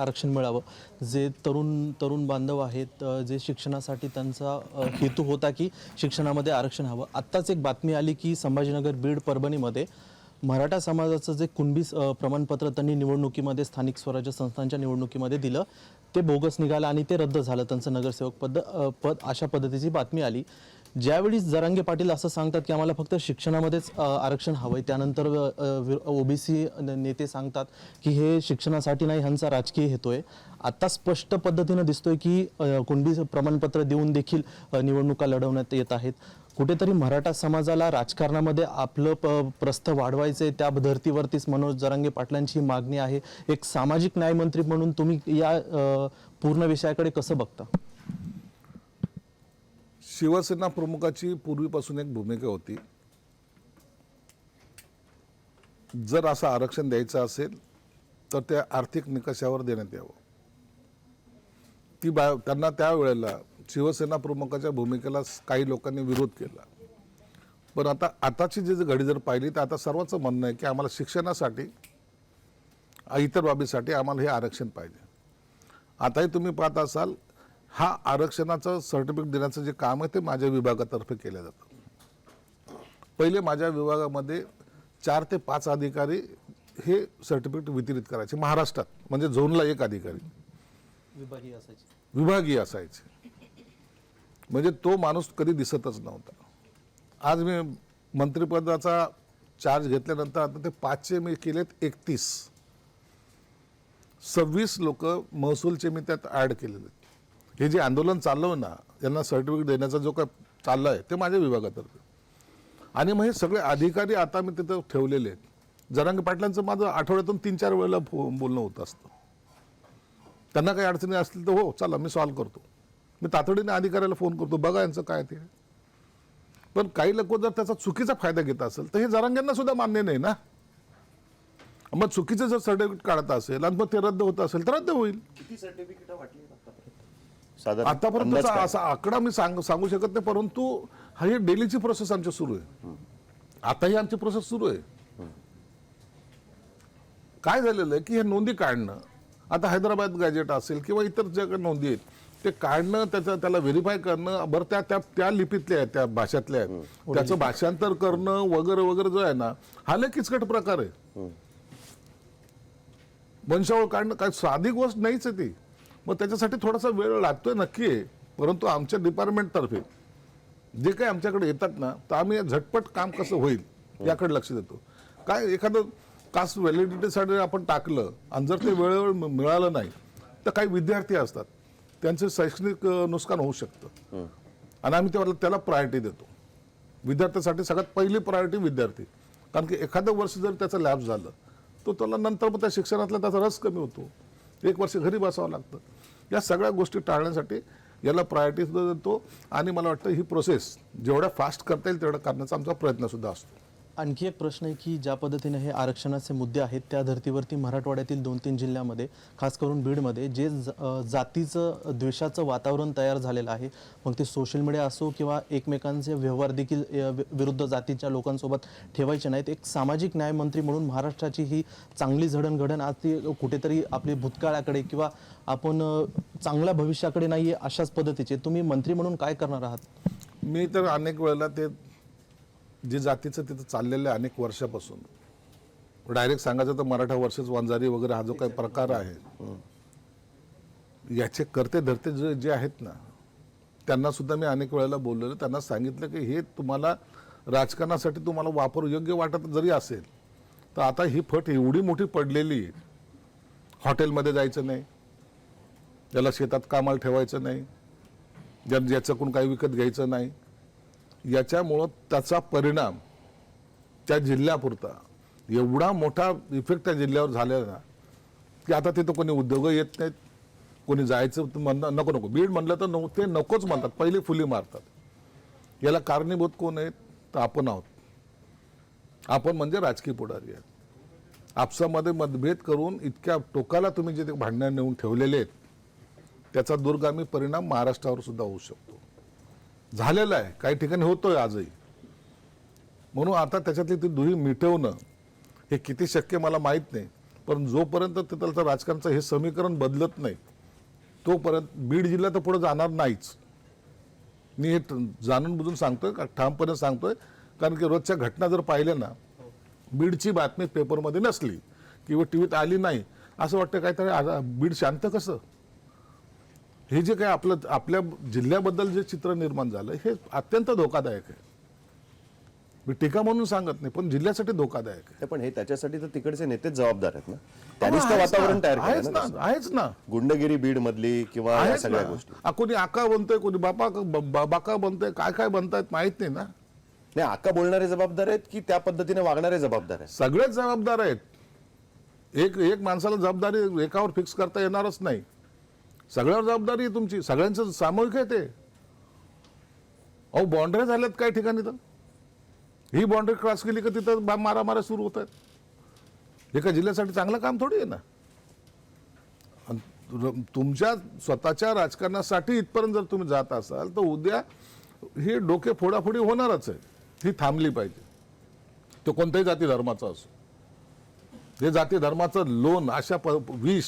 आरक्षण मिळावं, जे तरुण बांधव आहेत, जे शिक्षणासाठी त्यांचा हेतू होता की शिक्षणामध्ये आरक्षण हवं. आत्ताच एक बातमी आली की संभाजीनगर, बीड, परभणीमध्ये मराठा समाजाचं जे कुणबी प्रमाणपत्र त्यांनी निवडणुकीमध्ये, स्थानिक स्वराज्य संस्थांच्या निवडणुकीमध्ये दिलं, ते बोगस निघालं आणि ते रद्द झालं, त्यांचं नगरसेवक पद अशा पद्धतीची बातमी आली. ज्यावेळी जरांगे पाटील असं सांगतात की आम्हाला फक्त शिक्षणामध्येच आरक्षण हवंय, त्यानंतर ओबीसी नेते सांगतात की हे शिक्षणासाठी नाही, ह्यांचा राजकीय हेतू आहे. आता स्पष्ट पद्धतीनं दिसतोय की कुणबी प्रमाणपत्र देऊन देखील निवडणुका लढवण्यात येत आहेत. कुठेतरी मराठा समाजाला राजकारणामध्ये आपलं प्रस्थ वाढवायचंय, त्या धर्तीवरतीच मनोज जरांगे पाटलांची मागणी आहे. एक सामाजिक न्यायमंत्री म्हणून तुम्ही या पूर्ण विषयाकडे कसं बघता? शिवसेना प्रमुखाची पूर्वीपासून एक भूमिका होती, जर असं आरक्षण द्यायचं असेल तर त्या आर्थिक निकषावर देण्यात यावं. त्यांना त्यावेळेला शिवसेना प्रमुखाच्या भूमिकेला काही लोकांनी विरोध केला. पण आताची जी घडी जर पाहिली तर आता सर्वांचं म्हणणं आहे की आम्हाला शिक्षणासाठी, इतर बाबीसाठी आम्हाला हे आरक्षण पाहिजे. आताही तुम्ही पाहत असाल, हा आरक्षणाचं सर्टिफिकेट देण्याचं जे काम आहे ते माझ्या विभागातर्फे केलं जातं. पहिले माझ्या विभागामध्ये 4 ते 5 अधिकारी हे सर्टिफिकेट वितरित करायचे महाराष्ट्रात, म्हणजे झोनला 1 अधिकारी विभागीय असायचे. म्हणजे तो माणूस कधी दिसतच नव्हता. आज मी मंत्रिपदाचा चार्ज घेतल्यानंतर आता ते 5चे मी केलेत 31. 26 लोक महसूलचे मी त्यात ॲड केलेले. हे जे आंदोलन चाललं ना, यांना सर्टिफिकेट देण्याचा जो काय चाललं आहे ते माझ्या विभागातर्फे. आणि मग हे सगळे अधिकारी आता मी तिथं ठेवलेले आहेत. जरांगे पाटलांचं माझं आठवड्यातून 3-4 वेळेला बोलणं होत असतं. त्यांना काही अडचणी असतील तर हो चला मी सॉल्व्ह करतो. मी तातडीने अधिकाऱ्याला फोन करतो, बघा यांचं काय ते. पण काही लोक जर त्याचा चुकीचा फायदा घेत असेल तर हे जरांगेंना सुद्धा मान्य नाही ना. मग चुकीचं जर सर्टिफिकेट काढत असेल आणि मग ते रद्द होत असेल तर रद्द होईल. साधारण आतापर्यंतचा असा आकडा मी सांगू शकत नाही, परंतु ही डेलीची प्रोसेस आमची सुरू आहे. आताही आमची प्रोसेस सुरू आहे. काय झालेलं आहे की हे नोंदी काढणं, आता हैदराबाद गॅजेट असेल किंवा इतर ज्या काही नोंदी आहेत ते काढणं, त्याला व्हेरीफाय करणं, बरं त्या लिपीतल्या आहेत, त्या भाषातल्या आहेत, त्याचं भाषांतर करणं वगैरे वगैरे जो आहे ना, हा लय किचकट प्रकार आहे. वंशावळ काढणं काय साधी गोष्ट नाहीच आहे ती. मग त्याच्यासाठी थोडासा वेळ लागतोय नक्की आहे, परंतु आमच्या डिपार्टमेंटतर्फे जे काही आमच्याकडे येतात ना, तर आम्ही झटपट काम कसं होईल याकडे लक्ष देतो. काय एखादं कास्ट व्हॅलिडिटीसाठी आपण टाकलं आणि जर ते वेळेवर मिळालं नाही तर काही विद्यार्थी असतात, त्यांचं शैक्षणिक नुकसान होऊ शकतं आणि आम्ही त्याला प्रायोरिटी देतो. विद्यार्थ्यासाठी सगळ्यात पहिली प्रायोरिटी विद्यार्थी, कारण की एखादं वर्ष जर त्याचं लॅप्स झालं तर त्याला नंतर मग त्या शिक्षणातला त्याचा रस कमी होतो, 1 वर्ष घरी बसावं लागतं. या सगळ्या गोष्टी टाळण्यासाठी याला प्रायोरिटी सुद्धा देतो आणि मला वाटतं ही प्रोसेस जेवढ्या फास्ट करता येईल तेवढा करण्याचा आमचा प्रयत्न सुद्धा असतो. आणखी एक प्रश्न आहे की ज्या पद्धतीने हे आरक्षणाचे मुद्दे आहेत त्या धर्तीवरती मराठवाड्यातील 2-3 जिल्ह्यामध्ये, खास करून बीडमध्ये, जे जातीचं द्वेषाचं वातावरण तयार झालेलं आहे, मग ते सोशल मीडिया असो किंवा एकमेकांचे व्यवहार देखील विरुद्ध जातीच्या लोकांसोबत ठेवायचे नाहीत. एक सामाजिक न्याय मंत्री म्हणून महाराष्ट्राची ही चांगली जडणघडण आज ती कुठेतरी आपली भूतकाळाकडे किंवा आपण चांगल्या भविष्याकडे नाही आहे अशाच पद्धतीचे तुम्ही मंत्री म्हणून काय करणार आहात? मी तर अनेक वेळेला ते जे जातीचं तिथं चाललेलं आहे अनेक वर्षापासून, डायरेक्ट सांगायचं तर मराठा वर्सेस वंजारी वगैरे हा जो काही प्रकार आहे, याचे करते धरते जे आहेत ना, त्यांना सुद्धा मी अनेक वेळेला बोललेलं, त्यांना सांगितलं की हे तुम्हाला राजकारणासाठी तुम्हाला वापर योग्य वाटत जरी असेल तर आता ही फट एवढी मोठी पडलेली आहे. हॉटेलमध्ये जायचं नाही, ज्याला शेतात कामाला ठेवायचं नाही, ज्याच्याकडून काही विकत घ्यायचं नाही. याच्यामुळं त्याचा परिणाम त्या जिल्ह्यापुरता एवढा मोठा इफेक्ट त्या जिल्ह्यावर झालेला ना की आता तिथं कोणी उद्योग येत नाहीत, कोणी जायचं नको बीड म्हणलं तर ते नकोच म्हणतात, पहिली फुली मारतात. याला कारणीभूत कोण आहेत तर आपण आहोत. आपण म्हणजे राजकीय पुढारी आहेत. आपसामध्ये मतभेद करून इतक्या टोकाला तुम्ही जे भांडणं नेऊन ठेवलेले आहेत त्याचा दुर्गामी परिणाम महाराष्ट्रावर सुद्धा होऊ शकतो, झालेला आहे, काही ठिकाणी होतोय आजही. म्हणून आता त्याच्यातली ती दुही मिटवणं हे किती शक्य मला माहीत नाही, पण जोपर्यंत तिथलं राजकारणाचं हे समीकरण बदलत नाही तोपर्यंत बीड जिल्हा तर पुढे जाणार नाहीच. मी हे जाणून बुजून सांगतोय, ठामपणे सांगतोय, कारण की रोजच्या घटना जर पाहिल्या ना, बीडची बातमी पेपरमध्ये नसली किंवा टीव्हीत आली नाही, असं वाटतं काहीतरी बीड शांत कसं. हे जे काही आपल्या जिल्ह्याबद्दल जे चित्र निर्माण झालं हे अत्यंत धोकादायक आहे. मी टीका म्हणून सांगत नाही, पण जिल्ह्यासाठी धोकादायक आहे. पण हे त्याच्यासाठी तर तिकडचे नेतेच जबाबदार आहेत ना, त्यांनीच तर वातावरण तयार केलं ना. आहेच ना, गुंडगिरी बीड मधली किंवा या सगळ्या गोष्टी. कोणी आका बनतोय, कोणी बाका बनतोय, काय बनतायत माहित नाही ना. नाही, आका बोलणारे जबाबदार आहेत की त्या पद्धतीने वागणारे जबाबदार आहेत? सगळेच जबाबदार आहेत. एक माणसाला जबाबदारी एकावर फिक्स करता येणारच नाही. सगळ्यावर जबाबदारी आहे तुमची, सगळ्यांचं सामूहिक आहे ते. अहो बाउंड्री झाल्यात काही ठिकाणी, तर ही बाउंड्री क्रॉस केली का तिथं मारामाऱ्या सुरू होत आहेत. एका जिल्ह्यासाठी चांगलं काम थोडी आहे ना. तुमच्या स्वतःच्या राजकारणासाठी इथपर्यंत जर तुम्ही जात असाल तर उद्या ही डोके फोडाफोडी होणारच आहे. ही थांबली पाहिजे, तो कोणत्याही जाती धर्माचा असो. हे जाती धर्माचं लोन अशा विष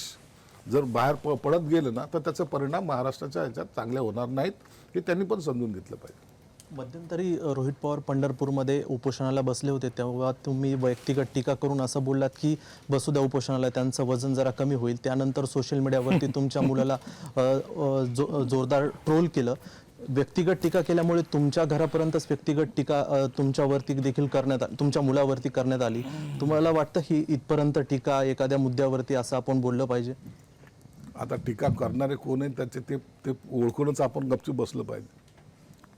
जर बाहेर पडत गेलं ना तर त्याचा परिणाम महाराष्ट्राच्या ह्याच्यात चांगले होणार नाहीत, हे त्यांनी पण समजून घेतलं पाहिजे. मध्यंतरी रोहित पवार पंढरपूरमध्ये उपोषणाला बसले होते, तेव्हा तुम्ही वैयक्तिक टीका करून असं बोललात की बसू द्या उपोषणाला, त्यांचं वजन जरा कमी होईल. त्यानंतर सोशल मीडियावरती तुमच्या मुलाला जोरदार ट्रोल केलं. व्यक्तिगत टीका केल्यामुळे तुमच्या घरापर्यंतच व्यक्तिगत टीका तुमच्यावरती देखील तुमच्या मुलावरती करण्यात आली. तुम्हाला वाटतं ही इथपर्यंत टीका एखाद्या मुद्द्यावरती असं आपण बोललं पाहिजे? आता टीका करणारे कोण आहेत त्याचे ते ओळखूनच आपण गपचूप बसलं पाहिजे.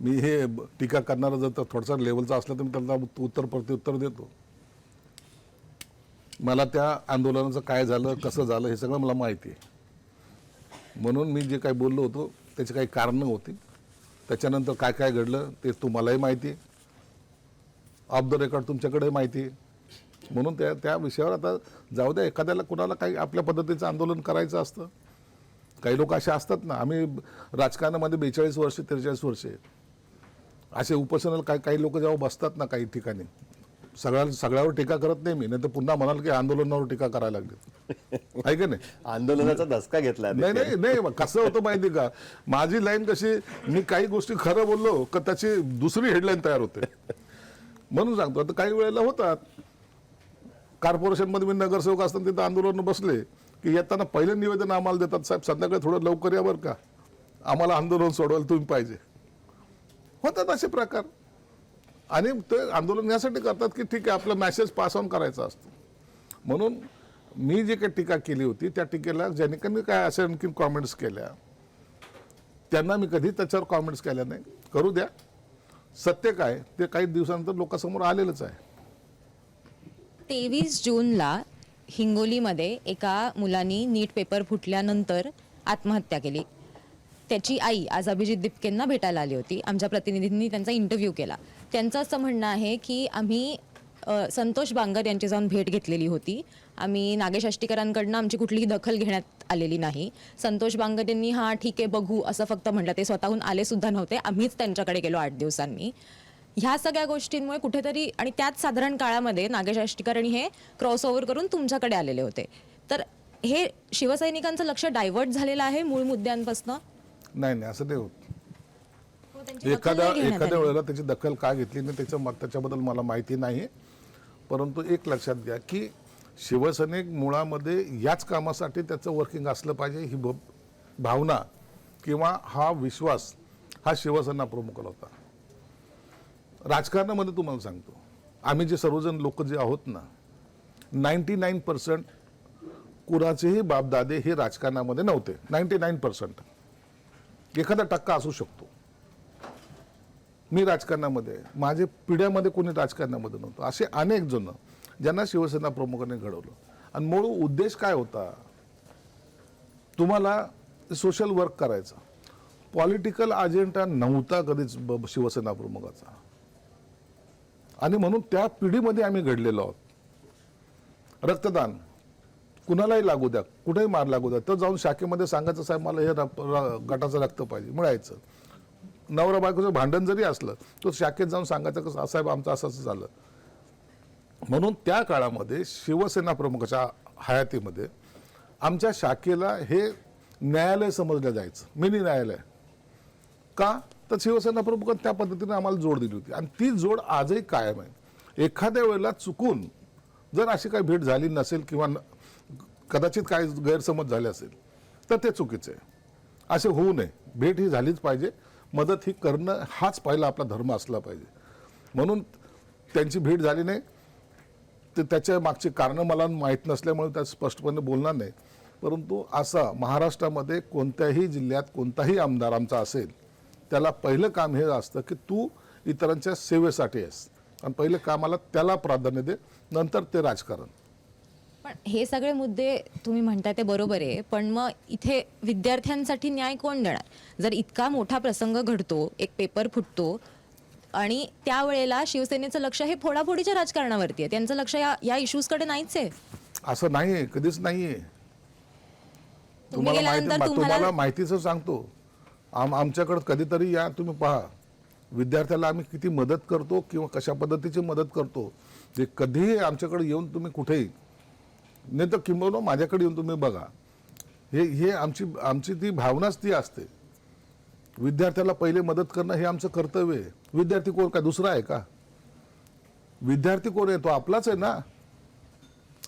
मी हे टीका करणारा जर थोडासा लेवलचा असला तर मी त्याला उत्तर प्रत्युत्तर देतो. मला त्या आंदोलनाचं काय झालं, कसं झालं हे सगळं मला माहिती आहे. म्हणून मी जे काही बोललो होतो त्याची काही कारणं होती. त्याच्यानंतर काय काय घडलं ते तुम्हालाही माहिती आहे, ऑफ द रेकॉर्ड तुमच्याकडे माहिती आहे. म्हणून त्या विषयावर आता जाऊ द्या. एखाद्याला कुणाला काही आपल्या पद्धतीचं आंदोलन करायचं असतं. काही लोक असे असतात ना, आम्ही राजकारणामध्ये 42 वर्ष 43 वर्षे असे उपोषणाला काही लोक जेव्हा बसतात ना काही ठिकाणी, सगळ्यावर टीका करत नाही मी, नाही तर पुन्हा म्हणाल की आंदोलनावर टीका करायला लागली. आहे का नाही? आंदोलनाचा धसका घेतला. नाही नाही नाही कसं होतं माहिती का, माझी लाईन कशी, मी काही गोष्टी खरं बोललो का त्याची दुसरी हेडलाईन तयार होते. म्हणून सांगतो. आता काही वेळेला होतात कॉर्पोरेशनमध्ये मी नगरसेवक असताना तिथं आंदोलन बसले की येताना पहिलं निवेदन आम्हाला देतात, साहेब संध्याकाळी थोडं लवकर या बरं का, आम्हाला आंदोलन सोडवायला तुम्ही पाहिजे. होतात असे प्रकार. आणि ते आंदोलन यासाठी करतात की ठीक आहे आपला मेसेज पास ऑन करायचा असतो. म्हणून मी जे काही टीका केली होती त्या टीकेला ज्यांनी काय असे आणखी कॉमेंट्स केल्या त्यांना मी कधी त्याच्यावर कॉमेंट्स केल्या नाही. करू द्या. सत्य काय ते काही दिवसानंतर लोकांसमोर आलेलंच आहे. 23 जूनला हिंगोलीमध्ये एका मुलांनी नीट पेपर फुटल्यानंतर आत्महत्या केली. त्याची आई आज अभिजित दिपकेंना भेटायला आली होती. आमच्या प्रतिनिधींनी त्यांचा इंटरव्ह्यू केला. त्यांचं असं म्हणणं आहे की आम्ही संतोष बांगर यांची जाऊन भेट घेतलेली होती. आम्ही नागेश आष्टीकरांकडनं आमची कुठलीही दखल घेण्यात आलेली नाही. संतोष बांगर यांनी हां ठीक आहे बघू असं फक्त म्हटलं. ते स्वतःहून आले सुद्धा नव्हते. आम्हीच त्यांच्याकडे गेलो 8 दिवसांनी. ह्या सगळ्या गोष्टींमुळे कुठेतरी आणि त्याच साधारण काळामध्ये नागेश आष्टीकर आणि हे क्रॉसओव्हर करून तुमच्याकडे आलेले होते. तर हे शिवसैनिकांचं लक्ष डायव्हर्ट झालेलं आहे मूळ मुद्द्यांपासून. नाही असं नाही होत. एखाद्या वेळेला त्याची दखल का घेतली नाही त्याच्याबद्दल मला माहिती नाही. परंतु एक लक्षात घ्या की शिवसैनिक मुळामध्ये याच कामासाठी त्याचं वर्किंग असलं पाहिजे ही भावना किंवा हा विश्वास हा शिवसेना प्रमुखाला होता. राजकारणामध्ये तुम्हाला सांगतो आम्ही जे सर्वजण लोक जे आहोत ना 99% कुणाचेही बापदादे हे राजकारणामध्ये नव्हते. 99%. एखादा टक्का असू शकतो. मी राजकारणामध्ये माझे पिढ्यामध्ये कोणी राजकारणामध्ये नव्हतं. असे अनेक जण ज्यांना शिवसेना प्रमुखांनी घडवलं. आणि मूळ उद्देश काय होता, तुम्हाला सोशल वर्क करायचा. पॉलिटिकल अजेंडा नव्हता कधीच शिवसेना प्रमुखाचा. आणि म्हणून त्या पिढीमध्ये आम्ही घडलेलो आहोत. रक्तदान कुणालाही लागू द्या, कुठेही मार लागू द्या, तर जाऊन शाखेमध्ये सांगायचं साहेब मला हे गटाचं रक्त पाहिजे मिळायचं. नवरा बायकोचं भांडण जरी असलं तो शाखेत जाऊन सांगायचं कसं साहेब आमचं असं असं झालं. म्हणून त्या काळामध्ये शिवसेना प्रमुखाच्या हयातीमध्ये आमच्या शाखेला हे न्यायालय समजलं जायचं, मिनी न्यायालय. का तर शिवसेना प्रमुखांनी त्या पद्धतीने आम्हाला जोड दिली होती आणि ती जोड आजही कायम आहे. एखाद्या वेळेला चुकून जर अशी काही भेट झाली नसेल किंवा कदाचित काही गैरसमज झाले असेल तर ते चुकीचं आहे. असे होऊ नये. भेट ही झालीच पाहिजे. मदत ही करणं हाच पहिला आपला धर्म असला पाहिजे. म्हणून त्यांची भेट झाली नाही तर त्याच्या मागची कारणं मला माहीत नसल्यामुळे त्या स्पष्टपणे बोलणार नाही. परंतु असा महाराष्ट्रामध्ये कोणत्याही जिल्ह्यात कोणताही आमदार आमचा असेल त्याला पहिलं काम हे असतं की तू इतरांच्या सेवेसाठी आहेस आणि पहिलं कामाला त्याला प्राधान्य दे, नंतर ते राजकारण. पण हे सगळे मुद्दे तुम्ही म्हणताय ते बरोबर आहे. पण मग इथे विद्यार्थ्यांसाठी न्याय कोण देणार? जर इतका मोठा प्रसंग घडतो, एक पेपर फुटतो आणि त्यावेळेला शिवसेनेचं लक्ष हे फोडाफोडीच्या राजकारणावरती आहे. त्यांचं लक्ष या इश्यूजकडे नाहीच आहे. असं नाहीये, कधीच नाहीये. तुम्हाला माहितीच सांगतो. आमच्याकडे कधीतरी या, तुम्ही पहा विद्यार्थ्याला आम्ही किती मदत करतो किंवा कशा पद्धतीची मदत करतो ते कधीही आमच्याकडे येऊन तुम्ही कुठेही नाही तर किंबहुना माझ्याकडे येऊन तुम्ही बघा. हे आमची ती भावनाच ती असते. विद्यार्थ्याला पहिले मदत करणं हे आमचं कर्तव्य आहे. विद्यार्थी कोण काय दुसरा आहे का? विद्यार्थी कोण आहे? तो आपलाच आहे ना.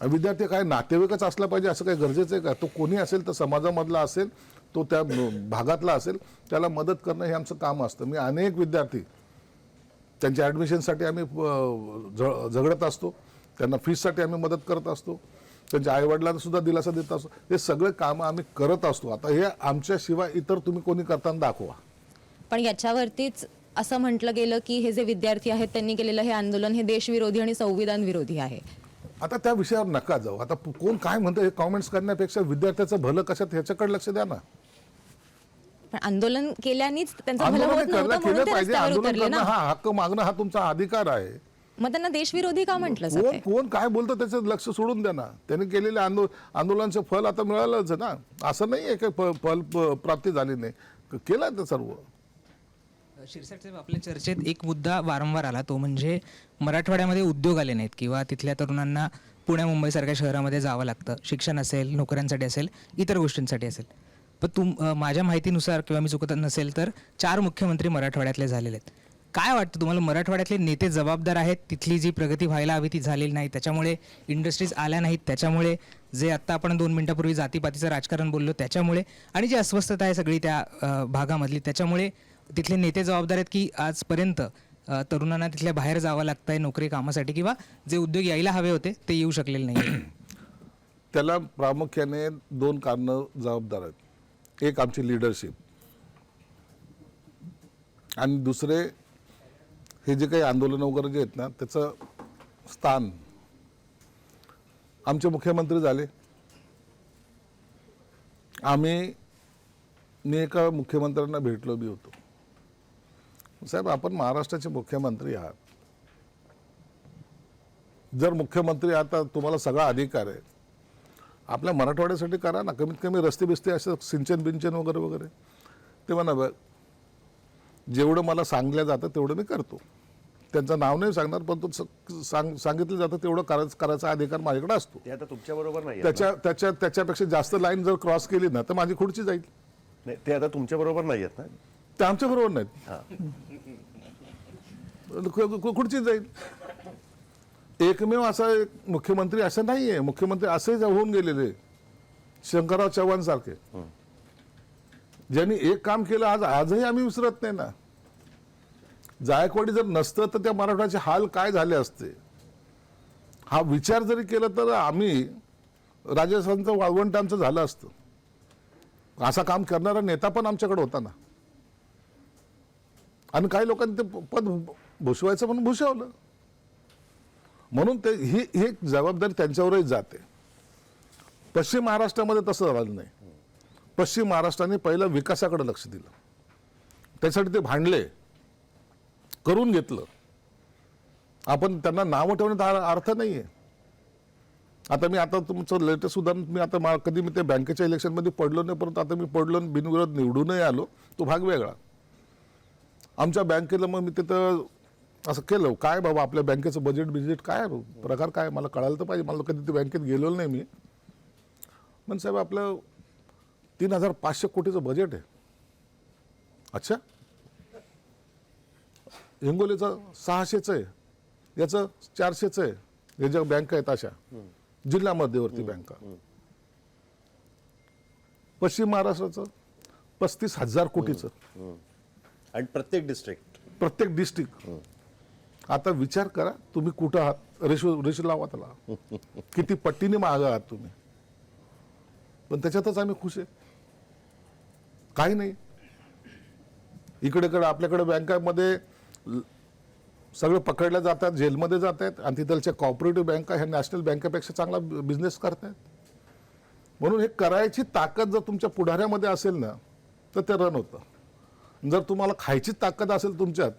विद्यार्थी काय नातेवाईकच असला पाहिजे असं काही गरजेचं आहे का? तो कोणी असेल तर समाजामधला असेल, तो त्या भागातला असेल, त्याला मदत करणं हे आमचं काम असतं. मी अनेक विद्यार्थी त्यांच्या ॲडमिशनसाठी आम्ही झगडत असतो, त्यांना फीससाठी आम्ही मदत करत असतो, त्यांच्या आईवडिलांना सुद्धा दिलासा देत असतो. हे सगळे कामं आम्ही करत असतो. आता हे आमच्याशिवाय इतर तुम्ही कोणी करताना दाखवा. पण याच्यावरतीच असं म्हटलं गेलं की हे जे विद्यार्थी आहेत त्यांनी केलेलं हे आंदोलन हे देशविरोधी आणि संविधान विरोधी आहे. आता त्या विषयावर नका जाऊ. आता कोण काय म्हणतं हे कॉमेंट्स करण्यापेक्षा विद्यार्थ्याचं भलं कशात ह्याच्याकडे लक्ष द्या ना. पण आंदोलन केल्यानेच त्यांचं भलं आंदोलन होत नव्हतं केलं म्हणून ते पाहिजे. रस्त्यावर आंदोलन उतरले करणं ना. हा हक्क मागणं हा तुमचा अधिकार आहे. मग त्यांना देशविरोधी का म्हटलं कोण जातंय? कोण काय बोलतं त्याचं लक्ष सोडून द्या ना. त्यांनी केलेले आंदोलनाचं फल आता मिळालंच आहे ना. असं नाही आहे की फल प्राप्ती झाली नाही, केलं ते सर्व. शिरसाट साहेब, आपल्या चर्चेत एक मुद्दा वारंवार आला, तो म्हणजे मराठवाड्यामध्ये उद्योग आले नाहीत किंवा तिथल्या तरुणांना पुण्या मुंबईसारख्या शहरामध्ये जावं लागतं, शिक्षण असेल, नोकऱ्यांसाठी असेल, इतर गोष्टींसाठी असेल. पण माझ्या माहितीनुसार किंवा मी चुकत नसेल तर 4 मुख्यमंत्री मराठवाड्यातले झालेले आहेत. काय वाटतं तुम्हाला, मराठवाड्यातले नेते जबाबदार आहेत, तिथली जी प्रगती व्हायला हवी ती झालेली नाही, त्याच्यामुळे इंडस्ट्रीज आल्या नाहीत, त्याच्यामुळे जे आत्ता आपण 2 मिनिटापूर्वी जातीपातीचं राजकारण बोललो त्याच्यामुळे, आणि जी अस्वस्थता आहे सगळी त्या भागामधली त्याच्यामुळे तिथले नेते जबाबदार आहेत, की आजपर्यंत तरुणांना तिथल्या बाहेर जावं लागतं आहे नोकरी कामासाठी, किंवा जे उद्योग यायला हवे होते ते येऊ शकलेले नाही? त्याला प्रामुख्याने 2 कारणं जबाबदार आहेत. एक आमची लिडरशिप आणि दुसरे हे जे काही आंदोलन वगैरे जे आहेत ना त्याचं स्थान. आमचे मुख्यमंत्री झाले, मी एका मुख्यमंत्र्यांना भेटलो बी होतो. साहेब, आपण महाराष्ट्राचे मुख्यमंत्री आहात. जर मुख्यमंत्री आता तुम्हाला सगळा अधिकार आहे, आपल्या मराठवाड्यासाठी करा ना. कमीत कमी रस्ते बिस्ते असं सिंचन बिंचन वगैरे वगैरे. ते म्हणा बघ, जेवढं मला सांगलं जातं तेवढं मी करतो. त्यांचं नाव नाही सांगणार, पण तो सांगितलं जातं तेवढं करायचा अधिकार माझ्याकडे असतो. ते आता तुमच्या बरोबर नाही. त्याच्यापेक्षा जास्त लाईन जर क्रॉस केली ना तर माझी खुर्ची जाईल. नाही, ते आता तुमच्या बरोबर नाही आहेत ना. ते आमच्या बरोबर नाहीत, खुर्ची जाईल. एकमेव असा एक मुख्यमंत्री असं नाहीये. मुख्यमंत्री असे होऊन गेलेले शंकरराव चव्हाण सारखे, ज्यांनी एक काम केलं आजही आम्ही विसरत नाही ना. जायकवाडी जर नसतं तर त्या मराठवाड्याचे हाल काय झाले असते, हा विचार जरी केला तर आम्ही राजस्थानचं वाळवंट आमचं झालं असतं. असा काम करणारा नेता पण आमच्याकडे होता ना. आणि काही लोकांनी ते पद भूषवायचं म्हणून भूषवलं. म्हणून ते ही जबाबदारी त्यांच्यावरही जाते. पश्चिम महाराष्ट्रामध्ये तसं झालं नाही. पश्चिम महाराष्ट्राने पहिलं विकासाकडे लक्ष दिलं, त्यासाठी ते भांडले, करून घेतलं. आपण त्यांना नावं ठेवण्यात अर्थ नाहीये. आता तुमचं लेटेस्ट उदाहरण, मी आता कधी मी ते बँकेच्या इलेक्शनमध्ये पडलो नाही, परंतु आता मी पडलो आणि बिनविरोध निवडूनही आलो, तो भाग वेगळा. आमच्या बँकेला मग मी तिथं असं केलं, काय बाबा आपल्या बँकेचं बजेट काय प्रकार काय मला कळायला तर पाहिजे. मला कधी ते बँकेत गेलेलो नाही मी. पण साहेब, आपलं 3500 कोटीचं बजेट आहे. अच्छा, हिंगोलीचं 600चं आहे, याचं 400चं आहे. हे ज्या बँका आहेत अशा जिल्हा मध्यवर्ती बँका. पश्चिम महाराष्ट्राचं 35,000 कोटीचं, आणि प्रत्येक डिस्ट्रिक्ट. आता विचार करा तुम्ही कुठं आहात. रेशो लावा त्याला, किती पट्टीने मागं आहात तुम्ही. पण त्याच्यातच आम्ही खुश आहे. काही नाही. इकडे आपल्याकडे बँकांमध्ये सगळं पकडल्या जातात, जेलमध्ये जात आहेत, आणि तिथलच्या कॉपरेटिव्ह बँका ह्या नॅशनल बँकेपेक्षा चांगला बिझनेस करतायत. म्हणून हे करायची ताकद जर तुमच्या पुढाऱ्यामध्ये असेल ना तर ते रन होतं. जर तुम्हाला खायची ताकद असेल, तुमच्यात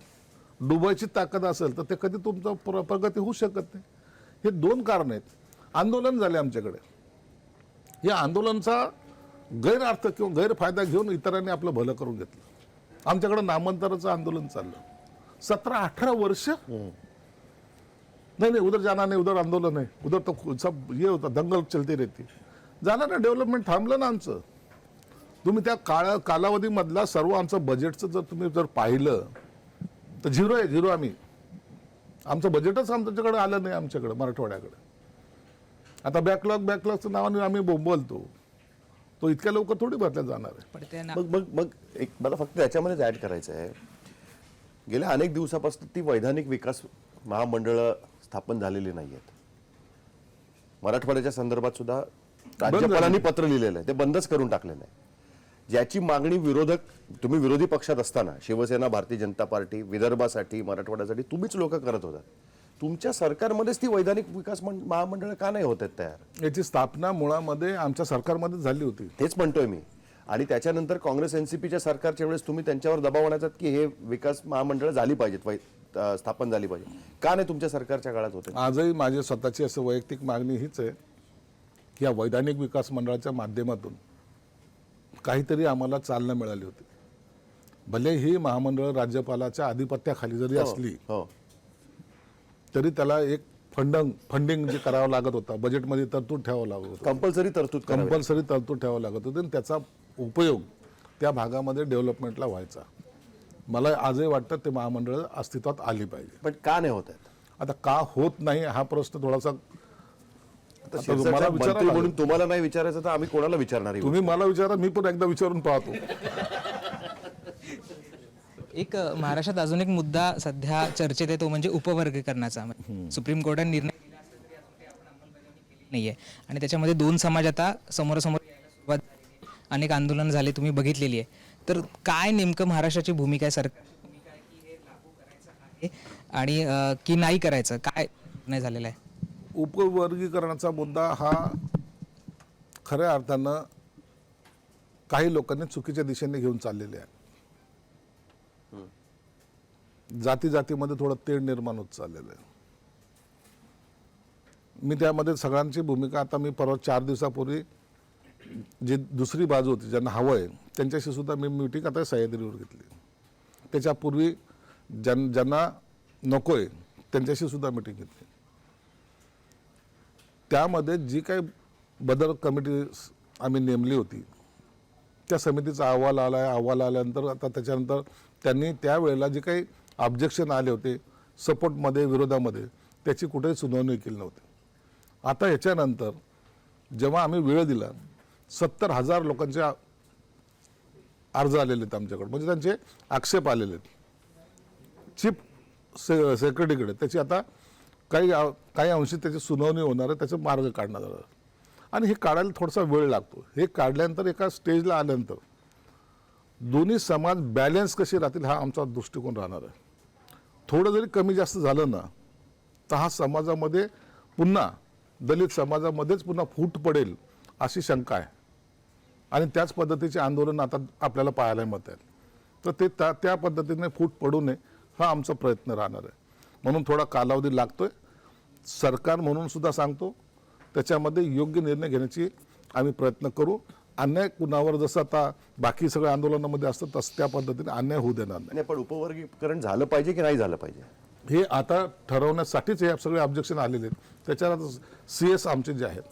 डुबायची ताकद असेल, तर ते कधी तुमचं प्रगती होऊ शकत नाही. हे 2 कारण आहेत. आंदोलन झाले आमच्याकडे, या आंदोलनाचा गैरअर्थ किंवा गैरफायदा घेऊन इतरांनी आपलं भलं करून घेतलं. आमच्याकडे नामांतराचं आंदोलन चाललं 17-18 वर्ष. नहीं उधर जाना नहीं, उधर आंदोलन है, उधर तो सब ये होता, दंगल चलती रहती. झालं ना, डेव्हलपमेंट थांबलं ना आमचं. तुम्ही त्या कालावधीमधला सर्व आमचं बजेटचं जर तुम्ही पाहिलं तर झिरो. आमचं बजेटच आमच्याकडे आलं नाही, आमच्याकडे मराठवाड्याकडे. आता बॅकलॉगचं नावाने आम्ही बोलतो, तो इतक्या लवकर थोडी भरल्या जाणार आहे. मग एक मला फक्त त्याच्यामध्येच ऍड करायचं आहे. गेल्या अनेक दिवसापासून ती वैधानिक विकास महामंडळं स्थापन झालेली नाही आहेत. मराठवाड्याच्या संदर्भात सुद्धा राज्यपालांनी पत्र लिहिलेलं आहे, ते बंदच करून टाकलेलं आहे. ज्याची मागणी तुम्ही विरोधी पक्षात असताना शिवसेना, भारतीय जनता पार्टी, विदर्भासाठी, मराठवाड्यासाठी तुम्हीच लोक करत होता. तुमच्या सरकारमध्येच ती वैधानिक विकास महामंडळ का नाही होत आहेत तयार? याची स्थापना मुळामध्ये आमच्या सरकारमध्ये झाली होती. तेच म्हणतोय मी. आणि त्याच्यानंतर काँग्रेस एनसीपीच्या सरकारच्या वेळेस तुम्ही त्यांच्यावर दबाव आणायचा की हे विकास महामंडळ झाली पाहिजेत, स्थापन झाली पाहिजे. का नाही तुमच्या सरकारच्या काळात होते? आजही माझी स्वतःची असं वैयक्तिक मागणी हीच आहे की या वैधानिक विकास मंडळाच्या माध्यमातून काहीतरी आम्हाला चालना मिळाली होती. भले ही महामंडळ राज्यपालाच्या आधिपत्याखाली जरी असली हो. तरी त्याला एक फंडिंग जे करावं लागत होता, बजेटमध्ये तरतूद ठेवावं लागत होतं, कंपल्सरी तरतूद कंपल्सरी तरतूद ठेवावं लागत होती आणि त्याचा उपयोग त्या भागामध्ये डेव्हलपमेंटला व्हायचा. मला आजही वाटतं ते महामंडळ अस्तित्वात आली पाहिजे. पण का नाही होत आहेत? आता का होत नाही हा प्रश्न थोडासा आता तुम्हाला शिवसेना विचारावं मंत्री म्हणून लागेल. तुम्हाला नाही विचारायचं तर आम्ही कोणाला विचारणार आहे? तुम्ही मला विचारा, मी पण एकदा विचारून पाहतो. एक महाराष्ट्रात अजून एक मुद्दा सध्या चर्चेत आहे, तो म्हणजे उपवर्गीकरणाचा. सुप्रीम कोर्टाने निर्णय दिला असेल तरी अजून काही आपण अंमलबजावणी केली नाहीये आणि त्याच्यामध्ये दोन समाज आता समोरासमोर यायला सुरुवात झाली. अनेक आंदोलन झाले, तुम्ही बघितलेली आहे. तर काय नेमकं महाराष्ट्राची भूमिका आहे, सरकारची भूमिका आहे की हे लागू करायचं आहे आणि की नाही करायचं, काय नाही झालेलं आहे? उपवर्गीकरणाचा मुद्दा हा खऱ्या अर्थानं काही लोकांनी चुकीच्या दिशेने घेऊन चाललेले आहे. जाती जातीमध्ये थोडं तेढ निर्माण होत चाललेलं आहे. मी त्यामध्ये सगळ्यांची भूमिका, आता मी परवा 4 दिवसापूर्वी जी दुसरी बाजू होती ज्यांना हवं आहे त्यांच्याशी सुद्धा मी मीटिंग आता सह्याद्रीवर घेतली. त्याच्यापूर्वी ज्यांना नको आहे त्यांच्याशी सुद्धा मीटिंग घेतली. त्यामध्ये जी काही बदल कमिटी आम्ही नेमली होती त्या समितीचा अहवाल आला आहे. अहवाल आल्यानंतर आता त्याच्यानंतर त्यांनी त्यावेळेला जे काही ऑब्जेक्शन आले होते सपोर्टमध्ये, विरोधामध्ये, त्याची कुठेही सुनावणी केली नव्हती. आता याच्यानंतर जेव्हा आम्ही वेळ दिला 70,000 लोकांचे अर्ज आलेले आहेत आमच्याकडे, म्हणजे त्यांचे आक्षेप आलेले आहेत चीफ सेक्रेटरीकडे. त्याची आता काही अंशी त्याची सुनावणी होणार आहे, त्याचे मार्ग काढण्यात आला आणि हे काढायला थोडासा वेळ लागतो. हे काढल्यानंतर एका स्टेजला आल्यानंतर दोन्ही समाज बॅलन्स कसे राहतील हा आमचा दृष्टिकोन राहणार आहे. थोडं जरी कमी जास्त झालं ना तर हा समाजामध्ये पुन्हा दलित समाजामध्येच पुन्हा फूट पडेल अशी शंका आहे आणि त्याच पद्धतीचे आंदोलन आता आपल्याला पाहायला मिळत आहे. तर ते त्या पद्धतीने फूट पडू नये हा आमचा प्रयत्न राहणार आहे. म्हणून थोडा कालावधी लागतोय. सरकार म्हणून सुद्धा सांगतो त्याच्यामध्ये योग्य निर्णय घेण्याची आम्ही प्रयत्न करू. अन्याय कुणावर जसं आता बाकी सगळ्या आंदोलनामध्ये असतं तसं त्या पद्धतीने अन्याय होऊ देणार नाही. पण उपवर्गीकरण झालं पाहिजे की नाही झालं पाहिजे हे आता ठरवण्यासाठीच हे सगळे ऑब्जेक्शन आलेले आहेत. त्याच्यात CS आमचे जे आहेत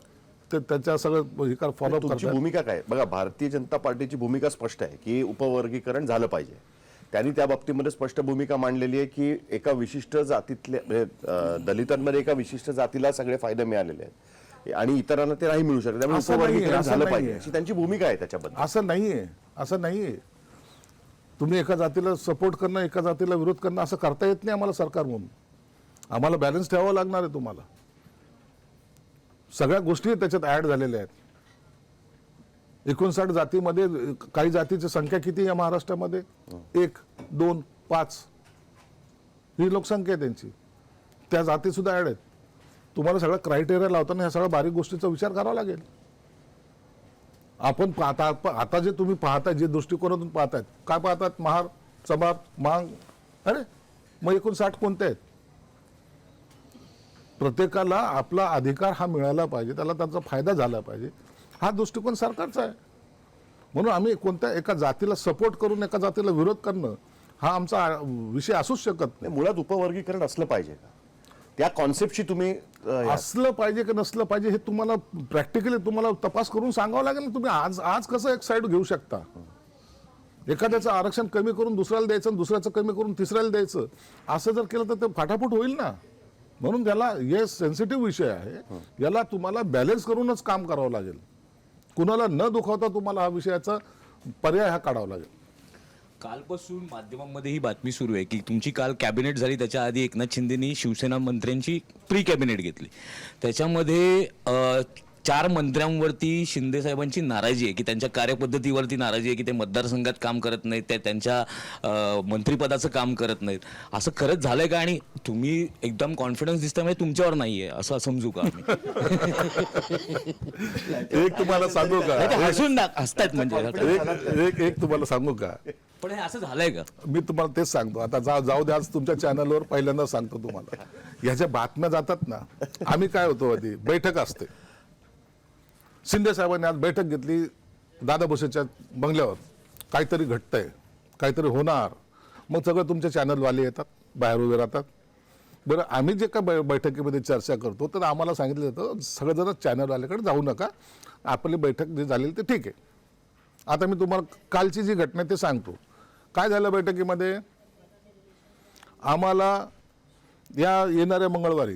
ते त्याच्या सगळं फॉलोअप तुमची करतात. भूमिका काय? बघा, भारतीय जनता पार्टीची भूमिका स्पष्ट आहे की उपवर्गीकरण झालं पाहिजे. त्यांनी त्या बाबतीमध्ये स्पष्ट भूमिका मांडलेली आहे की एका विशिष्ट जातीतल्या दलितांमध्ये एका विशिष्ट जातीला सगळे फायदे मिळालेले आहेत आणि इतरांना ते नाही मिळू शकत. त्यामुळे असं नाहीये, उपवर्गीकरण असं झालं नाहीये. पाहिजे अशी त्यांची भूमिका आहे. त्याच्याबद्दल असं नाहीये. तुम्ही एका जातीला सपोर्ट करणं, एका जातीला विरोध करणं असं करता येत नाही आम्हाला सरकार म्हणून. आम्हाला बॅलन्स ठेवावं लागणार आहे. तुम्हाला सगळ्या गोष्टी त्याच्यात ऍड झालेल्या आहेत. 59 जातीमध्ये काही जातीची संख्या किती आहे महाराष्ट्रामध्ये? 1, 2, 5 ही लोकसंख्या आहे त्यांची. त्या जाती सुद्धा ऍड आहेत. तुम्हाला सगळं क्रायटेरिया लावताना ह्या सगळ्या बारीक गोष्टीचा विचार करावा लागेल. आपण आता जे तुम्ही पाहताय, जे दृष्टिकोनातून पाहतायत, काय पाहतात? महार, चमार, मांग. अरे मग 59 कोणते आहेत? प्रत्येकाला आपला अधिकार हा मिळाला पाहिजे, त्याला त्याचा फायदा झाला पाहिजे, हा दृष्टिकोन सरकारचा आहे. म्हणून आम्ही कोणत्या एका जातीला सपोर्ट करून एका जातीला विरोध करणं हा आमचा विषय असूच शकत नाही. मुळात उपवर्गीकरण असलं पाहिजे का? त्या कॉन्सेप्टची तुम्ही असलं पाहिजे की नसलं पाहिजे हे तुम्हाला प्रॅक्टिकली तुम्हाला तपास करून सांगावं लागेल ना. तुम्ही आज कसं एक साईड घेऊ शकता? एखाद्याचं आरक्षण कमी करून दुसऱ्याला द्यायचं, दुसऱ्याचं कमी करून तिसऱ्याला द्यायचं, असं जर केलं तर ते फाटाफूट होईल ना. म्हणून त्याला हे सेन्सिटिव्ह विषय आहे, याला तुम्हाला बॅलन्स करूनच काम करावं लागेल. कुणाला न दुखावता तुम्हाला हा विषयाचा पर्याय हा काढावा लागेल. कालपासून माध्यमांमध्ये ही बातमी सुरू आहे की तुमची काल कॅबिनेट झाली, त्याच्या आधी एकनाथ शिंदेनी शिवसेना मंत्र्यांची प्री कॅबिनेट घेतली. त्याच्यामध्ये 4 मंत्र्यांवरती शिंदे साहेबांची नाराजी आहे की त्यांच्या कार्यपद्धतीवरती नाराजी आहे की ते मतदारसंघात काम करत नाहीत, ते त्यांच्या मंत्रिपदाचं काम करत नाहीत. असं खरंच झालंय का? आणि तुम्ही एकदम कॉन्फिडन्स दिसता म्हणजे तुमच्यावर नाहीये असं समजू का आम्ही? एक तुम्हाला सांगू का, नाही, ते हसतायत म्हणजे. एक तुम्हाला सांगू का, पण हे असं झालंय का? मी तुम्हाला तेच सांगतो. आता जाऊ द्या, आज तुमच्या चॅनलवर पहिल्यांदा सांगतो तुम्हाला, ह्याच्या बातम्या जातात ना, आम्ही काय होतो, आधी बैठक असते, शिंदे साहेबांनी आज बैठक घेतली दादा भुसेच्या बंगल्यावर, काहीतरी घडतंय, काहीतरी होणार, मग सगळं तुमच्या चॅनलवाले येतात, बाहेर उभे राहतात. बरं, आम्ही जे काय बैठकीमध्ये चर्चा करतो तर आम्हाला सांगितलं जातं सगळेजण चॅनलवाल्याकडे जाऊ नका, आपली बैठक जे झालेली ते ठीक आहे. आता मी तुम्हाला कालची जी घटना आहे ते सांगतो. काय झालं बैठकीमध्ये, आम्हाला या येणाऱ्या मंगळवारी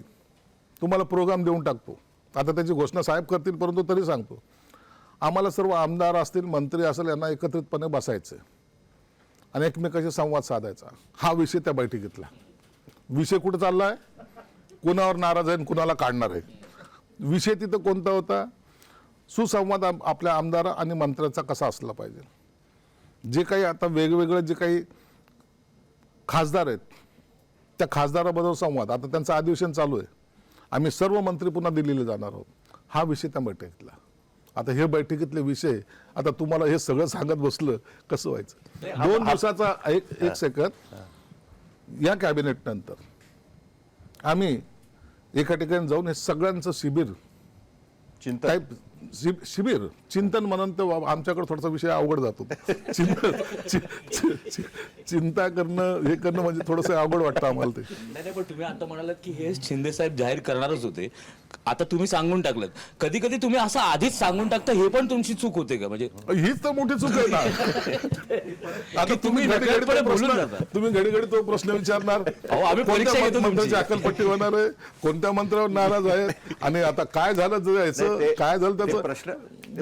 तुम्हाला प्रोग्राम देऊन टाकतो. आता त्याची घोषणा साहेब करतील, परंतु तरी सांगतो, आम्हाला सर्व आमदार असतील, मंत्री असेल, यांना एकत्रितपणे बसायचं आणि एकमेकाशी संवाद साधायचा. हा विषय त्या बैठकीतला. विषय कुठं चालला आहे, कुणावर नाराज आहे आणि कुणाला काढणार आहे. विषय तिथं कोणता होता, सुसंवाद आपल्या आमदार आणि मंत्र्यांचा कसा असला पाहिजे. जे काही आता वेगवेगळे जे काही खासदार आहेत त्या खासदाराबरोबर संवाद, आता त्यांचं अधिवेशन चालू आहे, आम्ही सर्व मंत्री पुन्हा दिल्लीला जाणार आहोत. हा विषय त्या बैठकीतला. आता हे बैठकीतले विषय, आता तुम्हाला हे सगळं सांगत बसलं कसं व्हायचं. 2 दिवसाचा एक सेकंद, या कॅबिनेट नंतर आम्ही एका ठिकाणी जाऊन हे सगळ्यांचं शिबिर, शिबिर चिंतन म्हणून ते आमच्याकडे थोडासा विषय अवघड जातो. चिंता करणं, हे करणं म्हणजे थोडंसं अवघड वाटतं आम्हाला ते. नाही, पण तुम्ही आता म्हणालात की हे शिंदे साहेब जाहीर करणारच होते, आता तुम्ही सांगून टाकलं. कधी कधी तुम्ही असं आधीच सांगून टाकता, हे पण तुमची चूक होते का? म्हणजे हीच तर मोठी चूक आहे ना. आता तुम्ही घडी घडी तो प्रश्न विचारणार, आम्ही परीक्षा घेतो, मंत्र्याची अक्कलपट्टी होणार आहे, कोणत्या मंत्र्यावर नाराज आहे, आणि आता काय झालं जायचं, काय झालं त्याचं.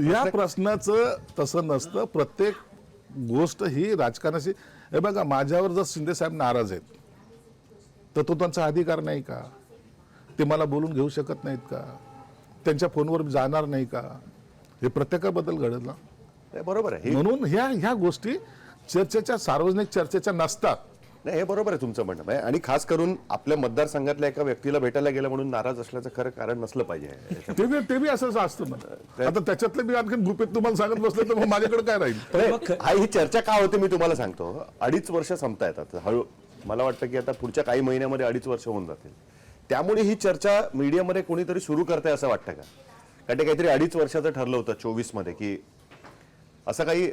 या प्रश्नाचं तसं नसतं. प्रत्येक गोष्ट ही राजकारणाशी, हे बघा, माझ्यावर जर शिंदे साहेब नाराज आहेत तर तो त्यांचा अधिकार नाही का? ते मला बोलून घेऊ शकत नाहीत का? त्यांच्या फोनवर जाणार नाही का? हे प्रत्येकाबद्दल घडलं ना. बरोबर आहे. म्हणून ह्या गोष्टी चर्चेच्या, सार्वजनिक चर्चेच्या नसतात. नाही, हे बरोबर आहे तुमचं म्हणणं आहे. आणि खास करून आपल्या मतदारसंघातल्या एका व्यक्तीला भेटायला गेलं म्हणून नाराज असल्याचं खरं कारण नसलं पाहिजे. ते बी असं असतं ना. आता त्याच्यातले मी आणखी गुपित तुम्हाला सांगत बसले तर मग माझ्याकडे काय राहील. ही चर्चा का होते मी तुम्हाला सांगतो. 2.5 वर्ष संपता येतात हळू. मला वाटतं की आता पुढच्या काही महिन्यामध्ये 2.5 वर्ष होऊन जातील. त्यामुळे ही चर्चा मीडियामध्ये कोणीतरी सुरू करते असं वाटतं का? कारण ते काहीतरी 2.5 वर्षाचं ठरलं होतं 24 मध्ये की असं काही,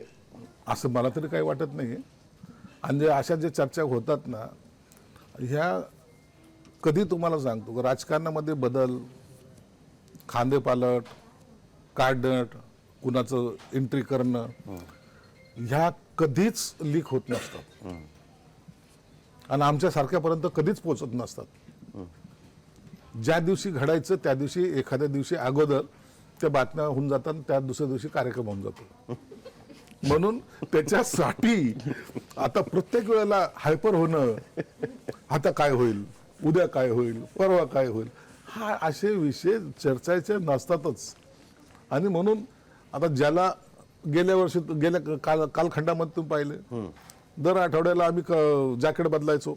असं मला तरी काही वाटत नाही. आणि अशा जे चर्चा होतात ना, ह्या कधी तुम्हाला सांगतो, राजकारणामध्ये बदल, खांदेपालट, काढणं, कुणाचं एंट्री करणं, ह्या कधीच लीक होत नसतात आणि आमच्या सारख्यापर्यंत कधीच पोहोचत नसतात. ज्या दिवशी घडायचं त्या दिवशी, एखाद्या दिवशी अगोदर त्या बातम्या होऊन जातात, त्या दुसऱ्या दिवशी कार्यक्रम होऊन जातो. म्हणून त्याच्यासाठी आता प्रत्येक वेळेला हायपर होणं, आता काय होईल, उद्या काय होईल, परवा काय होईल, हा असे विषय चर्चायचे नसतातच. आणि म्हणून आता ज्याला गेल्या वर्षी, गेल्या कालखंडामध्ये तुम्ही पाहिले, दर आठवड्याला आम्ही जॅकेट बदलायचो,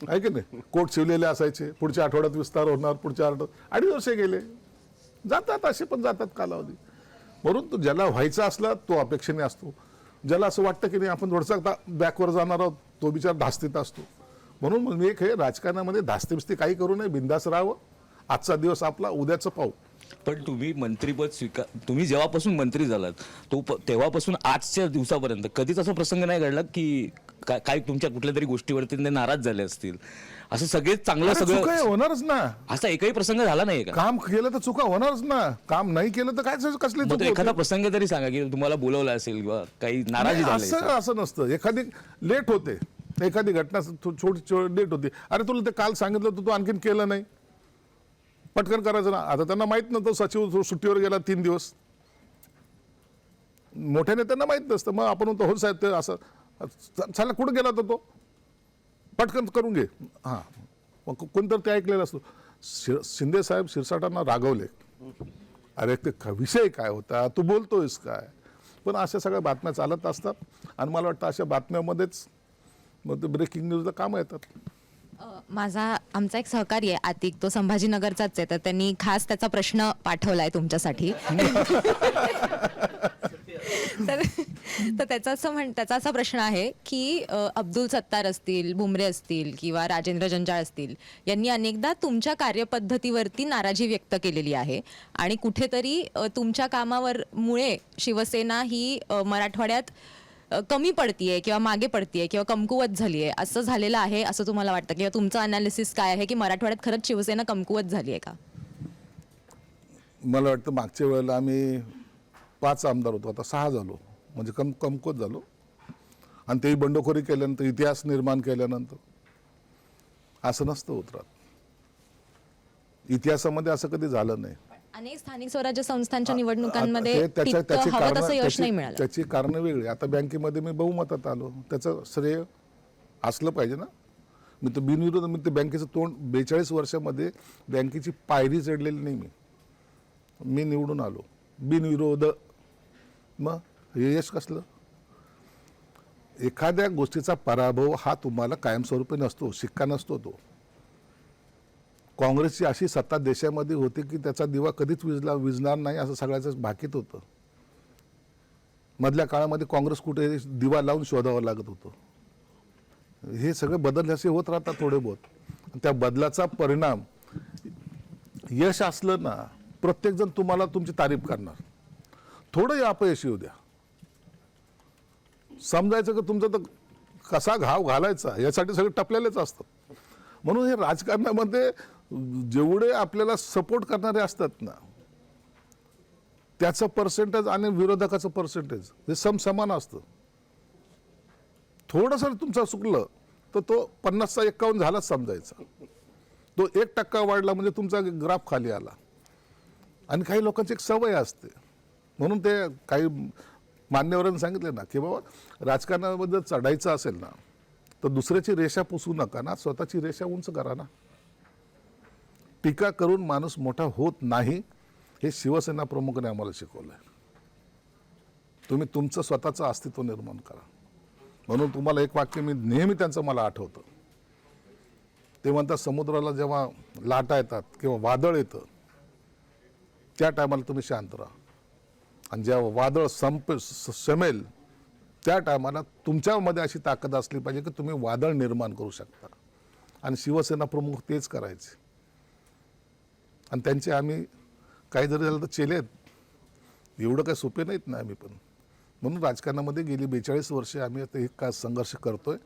आहे की नाही, कोट शिवलेले असायचे, पुढच्या आठवड्यात विस्तार होणार, पुढच्या आठवड्यात. 2.5 वर्ष गेले, जातात, असे पण जातात कालावधी. म्हणून तो ज्याला व्हायचा असला तो अपेक्षेने असतो, ज्याला असं वाटतं की नाही आपण थोडंसं बॅकवर जाणार आहोत तो बिचार धास्तीत असतो. म्हणून मी एक हे राजकारणामध्ये धास्तीबिस्ती काही करू नये, बिंदास राहावं, आजचा दिवस आपला, उद्याचं पाहू. पण तुम्ही मंत्रीपद तुम्ही जेव्हापासून मंत्री झालात तेव्हापासून आजच्या दिवसापर्यंत कधीच असा प्रसंग नाही घडला की काय तुमच्या कुठल्या तरी गोष्टीवरती ते नाराज झाले असतील, असं सगळेच चांगलं सगळं होणारच ना. असा एकही प्रसंग झाला नाही का? काम केलं तर चुका होणारच ना, काम नाही केलं तर काय कसले. एखादा प्रसंग तरी सांगा की तुम्हाला बोलवलं असेल किंवा काही नाराजी झाली. असं नसतं. एखादी लेट होते, एखादी घटना छोटी लेट होती, अरे तुला ते काल सांगितलं होतं तू आणखीन केलं नाही, पटकन करायचं ना. आता त्यांना माहित नव्हतं, सचिव सुट्टीवर गेला 3 दिवस, मोठ्या नेत्यांना माहित नसतं. मग आपण म्हणतो हो साहेब ते असं, चला कुठं गेला होता तो, पटकन करून घे. हां, मग कोणतरी ते ऐकलेलं असतो. शिंदे साहेब शिरसाटांना रागवले अरे ते विषय काय होता, तू बोलतोयस काय. पण अशा सगळ्या बातम्या चालत असतात आणि मला वाटतं अशा बातम्यामध्येच मग ते ब्रेकिंग न्यूजला कामं येतात. आमचा एक सहकारी आहे आतिक, तो संभाजीनगरचाच आहे, तर त्यांनी खास त्याचा प्रश्न पाठवलाय तुमच्यासाठी. तर त्याचा असा प्रश्न आहे की अब्दुल सत्तार असतील, बुमरे असतील किंवा राजेंद्र जंजाळ असतील, यांनी अनेकदा तुमच्या कार्यपद्धतीवरती नाराजी व्यक्त केलेली आहे आणि कुठेतरी तुमच्या कामामुळे शिवसेना ही मराठवाड्यात कमी पडतीये किंवा मागे पडतीये किंवा कमकुवत झाली आहे, असं झालेलं आहे असं तुम्हाला वाटतं? किंवा तुमचं अनालिसिस काय आहे की मराठवाड्यात खरंच शिवसेना कमकुवत झाली आहे का? मला वाटतं मागच्या वेळेला आम्ही 5 आमदार होतो, आता 6 झालो, म्हणजे कमकुवत झालो. आणि तेही बंडखोरी केल्यानंतर, इतिहास निर्माण केल्यानंतर. असं नसतं होत राहत. इतिहासामध्ये असं कधी झालं नाही. अनेक स्थानिक स्वराज्य संस्थांच्या निवडणुकांमध्ये त्याची हवं तसं यश नाही मिळालं. त्याची कारणं वेगळी. आता बँकेमध्ये मी बहुमतात आलो, त्याचं श्रेय असलं पाहिजे ना. मी तर बिनविरोध, मी ते बँकेचं तोंड 42 वर्षामध्ये बँकेची पायरी चढलेली नाही. मी निवडून आलो बिनविरोध. मग हे यश कसलं? एखाद्या गोष्टीचा पराभव हा तुम्हाला कायमस्वरूपी नसतो, शिक्का नसतो तो. काँग्रेसची अशी सत्ता देशामध्ये होती की त्याचा दिवा कधीच विझणार नाही असं सगळ्याच भाकीत होतं. मधल्या काळामध्ये काँग्रेस कुठे दिवा लावून शोधावं लागत होतं. हे सगळे बदल असे होत राहतात थोडे बहुत. त्या बदलाचा परिणाम यश असलं ना, प्रत्येकजण तुम्हाला तुमची तारीफ करणार. थोडंही अपयश येऊ द्या, समजायचं की तुमचा तर कसा घाव घालायचा यासाठी सगळे टपलेलेच असतात. म्हणून हे राजकारणामध्ये जेवढे आपल्याला सपोर्ट करणारे असतात ना, त्याचं पर्सेंटेज आणि विरोधकाचं पर्सेंटेज हे समसमान असतं. थोडंसं तुमचं चुकलं तर तो 50चा 51 झालाच समजायचा. तो 1% वाढला म्हणजे तुमचा ग्राफ खाली आला. आणि काही लोकांची एक सवय असते, म्हणून ते काही मान्यवरांनी सांगितले ना की बाबा राजकारणामध्ये चढायचं असेल ना तर दुसऱ्याची रेषा पुसू नका ना, स्वतःची रेषा उंच करा ना. टीका करून माणूस मोठा होत नाही, हे शिवसेना प्रमुखाने आम्हाला शिकवलं आहे. तुम्ही तुमचं स्वतःचं अस्तित्व निर्माण करा. म्हणून तुम्हाला एक वाक्य मी नेहमी त्यांचं मला आठवतं. ते म्हणतात समुद्राला जेव्हा लाटा येतात किंवा वादळ येतं त्या टायमाला तुम्ही शांत राहा, आणि जेव्हा वादळ शमेल त्या टायमाला तुमच्यामध्ये अशी ताकद असली पाहिजे की तुम्ही वादळ निर्माण करू शकता. आणि शिवसेना प्रमुख तेच करायचे. आणि त्यांचे आम्ही काही जरी झालं तर चेले आहेत, एवढं काही सोपे नाहीत ना आम्ही पण. म्हणून राजकारणामध्ये गेली 42 वर्षे आम्ही आता एक काय संघर्ष करतोय.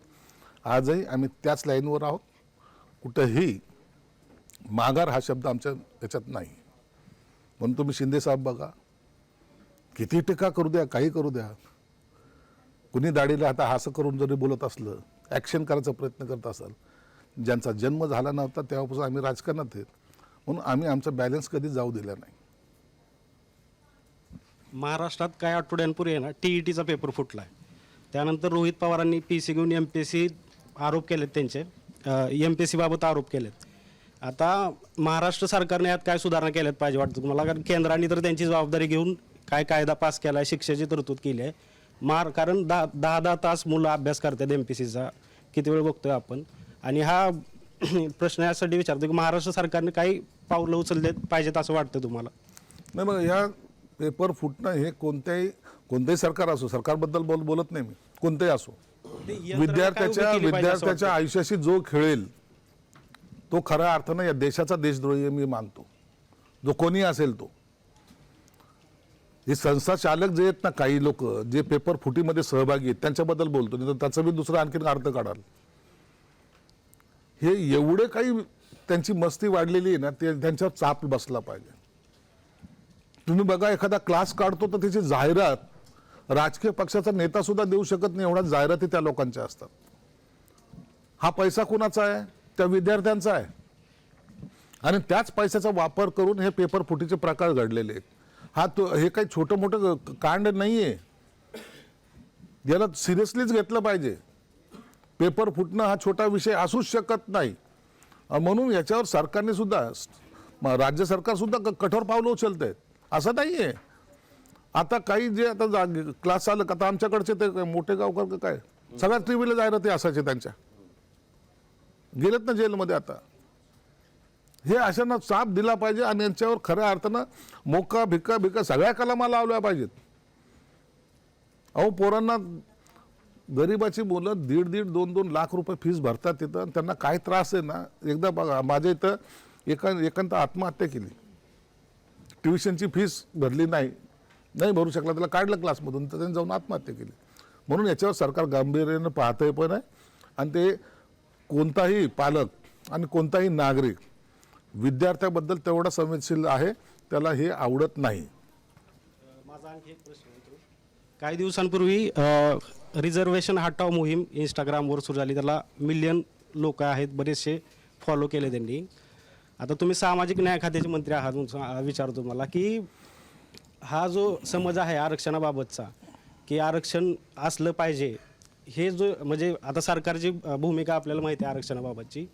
आजही आम्ही त्याच लाईनवर आहोत. कुठंही माघार हा शब्द आमच्या याच्यात नाही. म्हणून तुम्ही शिंदे साहेब बघा, किती टीका करू द्या, काही करू द्या, कुणी दाढीला आता असं करून जरी बोलत असलं, ॲक्शन करायचा प्रयत्न करत असाल, ज्यांचा जन्म झाला नव्हता तेव्हापासून आम्ही राजकारणात आहेत, म्हणून आम्ही आमचा बॅलन्स कधी जाऊ दिला नाही. महाराष्ट्रात काही आठवड्यांपूर्वी आहे ना TETचा पेपर फुटला आहे. त्यानंतर रोहित पवारांनी PC घेऊन MPSC आरोप केलेत, त्यांचे MPSC बाबत आरोप केलेत. आता महाराष्ट्र सरकारने यात काय सुधारणा केल्यात पाहिजे वाटतं तुम्हाला? कारण केंद्राने तर त्यांची जबाबदारी घेऊन काय कायदा पास केला आहे, शिक्षेची तरतूद केली आहे. कारण 10 तास मुलं अभ्यास करतात MPSCचा, किती वेळ बघतोय आपण. आणि हा प्रश्न यासाठी विचारतो की महाराष्ट्र सरकारने काही पावलं उचलले पाहिजेत असं वाटतं तुम्हाला? नाही, मग ह्या पेपर फुटणं हे कोणतेही सरकार असो, सरकारबद्दल बोलत नाही मी, कोणतेही असो, विद्यार्थ्याच्या आयुष्याशी जो खेळेल तो खऱ्या अर्थानं या देशाचा देशद्रोही मी मानतो, जो कोणी असेल तो. हे संस्था चालक जे आहेत ना, काही लोक जे पेपर फुटीमध्ये सहभागी आहेत त्यांच्याबद्दल बोलतो, नाही तर त्याचा बी दुसरा आणखीन अर्थ काढाल. हे एवढे काही त्यांची मस्ती वाढलेली आहे ना, ते त्यांच्यावर चाप बसला पाहिजे. तुम्ही बघा, एखादा क्लास काढतो तर त्याची जाहिरात राजकीय पक्षाचा नेता सुद्धा देऊ शकत नाही, एवढ्या जाहिराती त्या लोकांच्या असतात. हा पैसा कुणाचा आहे? त्या विद्यार्थ्यांचा आहे. आणि त्याच पैशाचा वापर करून हे पेपर फुटीचे प्रकार घडलेले आहेत. हे काही छोटं मोठं कांड नाहीये, याला सिरियसलीच घेतलं पाहिजे. पेपर फुटणं हा छोटा विषय असूच शकत नाही. म्हणून याच्यावर सरकारने सुद्धा, राज्य सरकार सुद्धा कठोर पावलं उचलत आहेत. असं नाही आहे. आता काही जे आता क्लास चाललं आता आमच्याकडचे ते काय मोठे गावकर काय सगळ्या टीव्हीला जाहिराती असायचे त्यांच्या, गेलेत ना जेलमध्ये आता. हे अशांना चाप दिला पाहिजे आणि यांच्यावर खऱ्या अर्थानं मोका भिका सगळ्या कलमा लावल्या पाहिजेत. अहो पोरांना गरिबाची मुलं 1.5-2 लाख रुपये फीस भरतात तिथं, त्यांना काय त्रास आहे ना. एकदा बघा माझ्या इथं एकांत आत्महत्या केली, ट्युशनची फीस भरली नाही भरू शकला, त्याला काढलं क्लासमधून, तर त्यांनी जाऊन आत्महत्या केली. म्हणून याच्यावर सरकार गांभीर्यानं पाहतंय पण आहे. आणि ते कोणताही पालक आणि कोणताही नागरिक विद्यार्थ्याबद्दल तेवढा संवेदनशील आहे, त्याला हे आवडत नाही. माझा आणखी एक प्रश्न आहे. काही दिवसांपूर्वी रिझर्वेशन हटाव मोहीम इंस्टाग्रामवर सुरू झाली, त्याला मिलियन लोक आहेत, बरेचसे फॉलो केले त्यांनी. आता तुम्ही सामाजिक न्याय खात्याचे मंत्री आहात, विचारतो तुम्हाला की हा जो समज आहे आरक्षणाबाबतचा की आरक्षण असलं पाहिजे, हे जो म्हणजे आता सरकारची भूमिका आपल्याला माहिती आहे आरक्षणाबाबतची,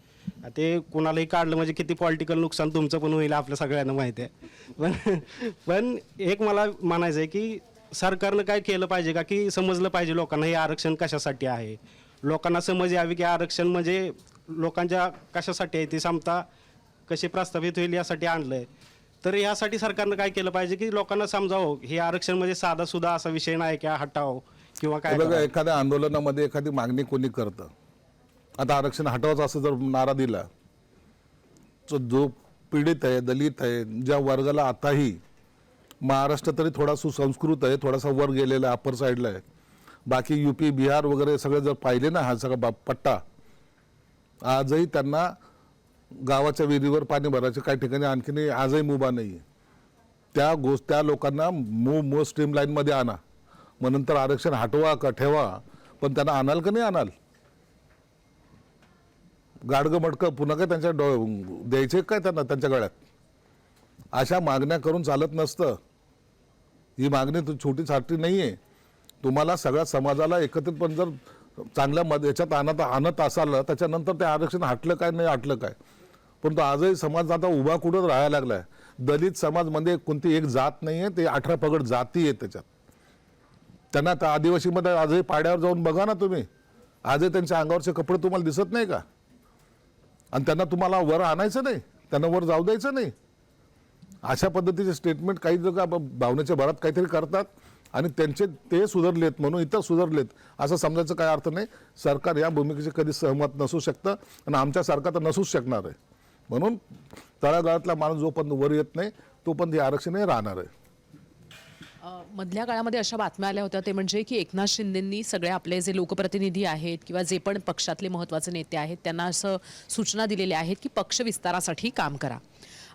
ते कोणालाही काढलं म्हणजे किती पॉलिटिकल नुकसान तुमचं पण होईल आपल्या सगळ्यांना माहिती आहे. पण एक मला म्हणायचं आहे की सरकारनं काय केलं पाहिजे का, की समजलं पाहिजे लोकांना हे आरक्षण कशासाठी आहे, लोकांना समज यावी की आरक्षण म्हणजे लोकांच्या कशासाठी आहे, ती समता कशी प्रस्थापित होईल यासाठी आणलं आहे. तर यासाठी सरकारनं काय केलं पाहिजे की लोकांना समजावं हे आरक्षण म्हणजे साधा सुद्धा असा विषय नाही की हटाव किंवा काय. बघा एखाद्या आंदोलनामध्ये एखादी मागणी कोणी करतं, आता आरक्षण हटवायचं असं जर नारा दिला, जो पीडित आहे, दलित आहे, ज्या वर्गाला आताही महाराष्ट्र तरी थोडा सुसंस्कृत आहे, थोडासा वर गेलेला अप्पर साईडला आहे, बाकी UP बिहार वगैरे सगळे जर पाहिले ना हा सगळा पट्टा, आजही त्यांना गावाच्या विहिरीवर पाणी भरायचे काही ठिकाणी आणखीन आजही मुभा नाही आहे. त्या लोकांना स्ट्रीम लाईनमध्ये आणा, मग नंतर आरक्षण हटवा का ठेवा, पण त्यांना आणाल का नाही आणाल. गाडगं मडकं पुन्हा काय त्यांच्या द्यायचे काय त्यांना त्यांच्या गळ्यात. अशा मागण्या करून चालत नसतं. ही मागणी छोटी छाटी नाही आहे. तुम्हाला सगळ्या समाजाला एकत्रितपणे जर चांगल्या याच्यात आणत असाल, त्याच्यानंतर ते आरक्षण हटलं काय नाही हटलं काय. परंतु आजही समाज आता उभा कुठं राहायला लागलाय. दलित समाजमध्ये कोणती एक जात नाही आहे, ते 18 पगड जाती आहेत त्याच्यात. त्यांना आता आदिवासीमध्ये आजही पाड्यावर जाऊन बघा ना तुम्ही, आजही त्यांच्या अंगावरचे कपडे तुम्हाला दिसत नाही का. आणि त्यांना तुम्हाला वर आणायचं नाही, त्यांना वर जाऊ द्यायचं नाही. अशा पद्धतीचे स्टेटमेंट काही जग भावनेच्या भरात काहीतरी करतात आणि ते सुधारलेत म्हणून इतर सुधारलेत असं समजायचं काय अर्थ नाही. सरकार या भूमिकेशी कधी सहमत नसू शकतं आणि आमच्यासारखा तर नसूच शकणार आहे. म्हणून तळागाळातला माणूस जोपर्यंत वर येत नाही तोपर्यंत हे आरक्षण राहणार आहे. मधल्या काळामध्ये अशा बातम्या आल्या होत्या, ते म्हणजे की एकनाथ शिंदेंनी सगळे आपले जे लोकप्रतिनिधी आहेत किंवा जे पण पक्षातले महत्त्वाचे नेते आहेत त्यांना असं सूचना दिलेल्या आहेत की पक्ष विस्तारासाठी काम करा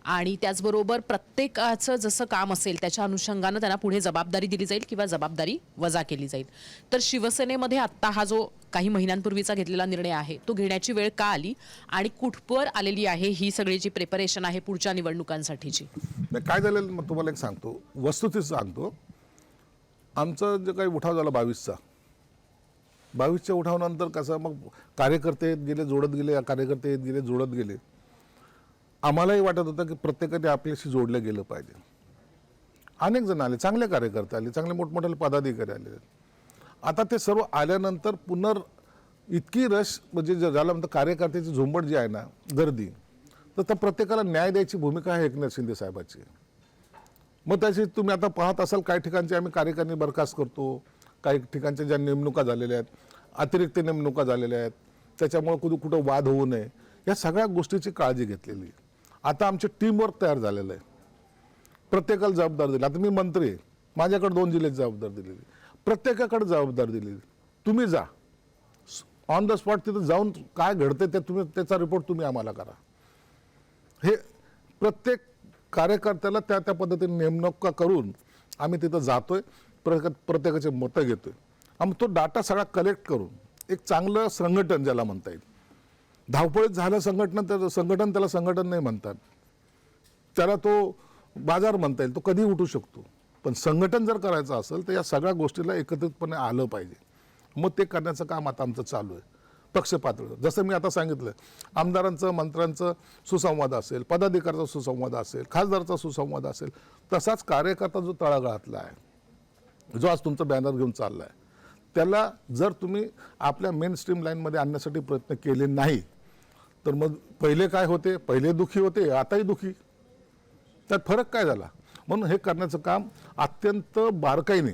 आणि त्याचबरोबर प्रत्येकाचं जसं काम असेल त्याच्या अनुषंगानं त्यांना पुढे जबाबदारी दिली जाईल किंवा जबाबदारी वजा केली जाईल. तर शिवसेनेमध्ये आत्ता हा जो काही महिन्यांपूर्वीचा घेतलेला निर्णय आहे तो घेण्याची वेळ का आली आणि कुठवर आलेली आहे ही सगळी जी प्रिपरेशन आहे पुढच्या निवडणुकांसाठीची. काय झालेलं मग तुम्हाला एक सांगतो, वस्तुस्थिती सांगतो. आमचं जे काही उठाव झाला 22च्या उठावानंतर कसं मग कार्यकर्ते येत गेले जोडत गेले, कार्यकर्ते येत गेले जोडत गेले. आम्हालाही वाटत होतं की प्रत्येकाने आपल्याशी जोडलं गेलं पाहिजे. अनेक जण आले, चांगले कार्यकर्ते आले, चांगले मोठमोठे पदाधिकारी आले. आता ते सर्व आल्यानंतर इतकी रश म्हणजे ज्याला म्हणतं कार्यकर्त्याची झुंबड जी आहे ना, गर्दी, तर त्या प्रत्येकाला न्याय द्यायची भूमिका आहे एकनाथ शिंदे साहेबांची. मग त्याची तुम्ही आता पाहत असाल काही ठिकाणचे आम्ही कार्यकारिणी बरखास्त करतो, काही ठिकाणच्या ज्या नेमणुका झालेल्या आहेत, अतिरिक्त नेमणुका झालेल्या आहेत, त्याच्यामुळे कुठं वाद होऊ नये या सगळ्या गोष्टीची काळजी घेतलेली. आता आमचे टीमवर्क तयार झालेलं आहे, प्रत्येकाला जबाबदारी दिली. आता मी मंत्री आहे, माझ्याकडे 2 जिल्ह्याची जबाबदारी दिलेली, प्रत्येकाकडे जबाबदारी दिलेली. तुम्ही जा ऑन द स्पॉट, तिथं जाऊन काय घडते ते त्याचा रिपोर्ट तुम्ही आम्हाला करा. हे प्रत्येक कार्यकर्त्याला त्या पद्धतीने नेमणुका करून आम्ही तिथं जातोय, प्रत्येकाचे मतं घेतोय. आम्ही तो डाटा सगळा कलेक्ट करून एक चांगलं संघटन ज्याला म्हणता येईल. धावपळीत झालं संघटन त्याला संघटन नाही म्हणतात, त्याला तो बाजार म्हणता येईल, तो कधी उठू शकतो. पण संघटन जर करायचं असेल तर या सगळ्या गोष्टीला एकत्रितपणे आलं पाहिजे. मग ते करण्याचं काम आता आमचं चालू आहे. पक्ष पातळीवर. जसं मी आता सांगितलं, आमदारांचं मंत्र्यांचं सुसंवाद असेल, पदाधिकाऱ्याचा सुसंवाद असेल, खासदाराचा सुसंवाद असेल, तसाच कार्यकर्ता जो तळागाळातला आहे, जो आज तुमचा बॅनर घेऊन चालला आहे, त्याला जर तुम्ही आपल्या मेन स्ट्रीम लाईनमध्ये आणण्यासाठी प्रयत्न केले नाही तर मग पहिले काय होते, पहिले दुखी होते, आताही दुखी. त्यात फरक काय झाला? म्हणून हे करण्याचं काम अत्यंत बारकाईने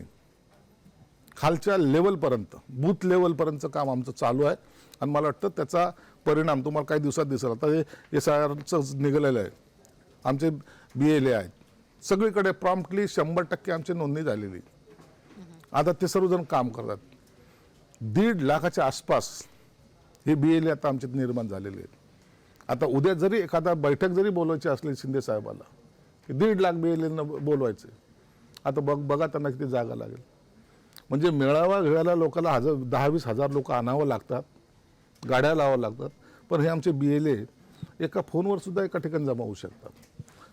खालच्या लेवलपर्यंत, बूथ लेवलपर्यंतचं काम आमचं चालू आहे आणि मला वाटतं त्याचा परिणाम तुम्हाला काही दिवसात दिसेल. आता हे SIRचं निघालेलं आहे, आमचे BLA आहेत, सगळीकडे प्रॉम्प्टली 100% आमची नोंदणी झालेली. आता ते सर्वजण काम करतात. 1.5 लाखाच्या आसपास हे BLA आता आमच्यात निर्माण झालेले आहेत. आता उद्या जरी एखादा बैठक जरी बोलवायची असली शिंदे साहेबाला, की 1.5 लाख BLA बोलवायचे, आता बघा त्यांना किती जागा लागेल. म्हणजे मेळावा घ्यायला लोकांना 10-20 हजार लोक आणावं लागतात, गाड्या लावावं लागतात, पण हे आमचे BLA एका फोनवर सुद्धा एका ठिकाणी जमा होऊ शकतात.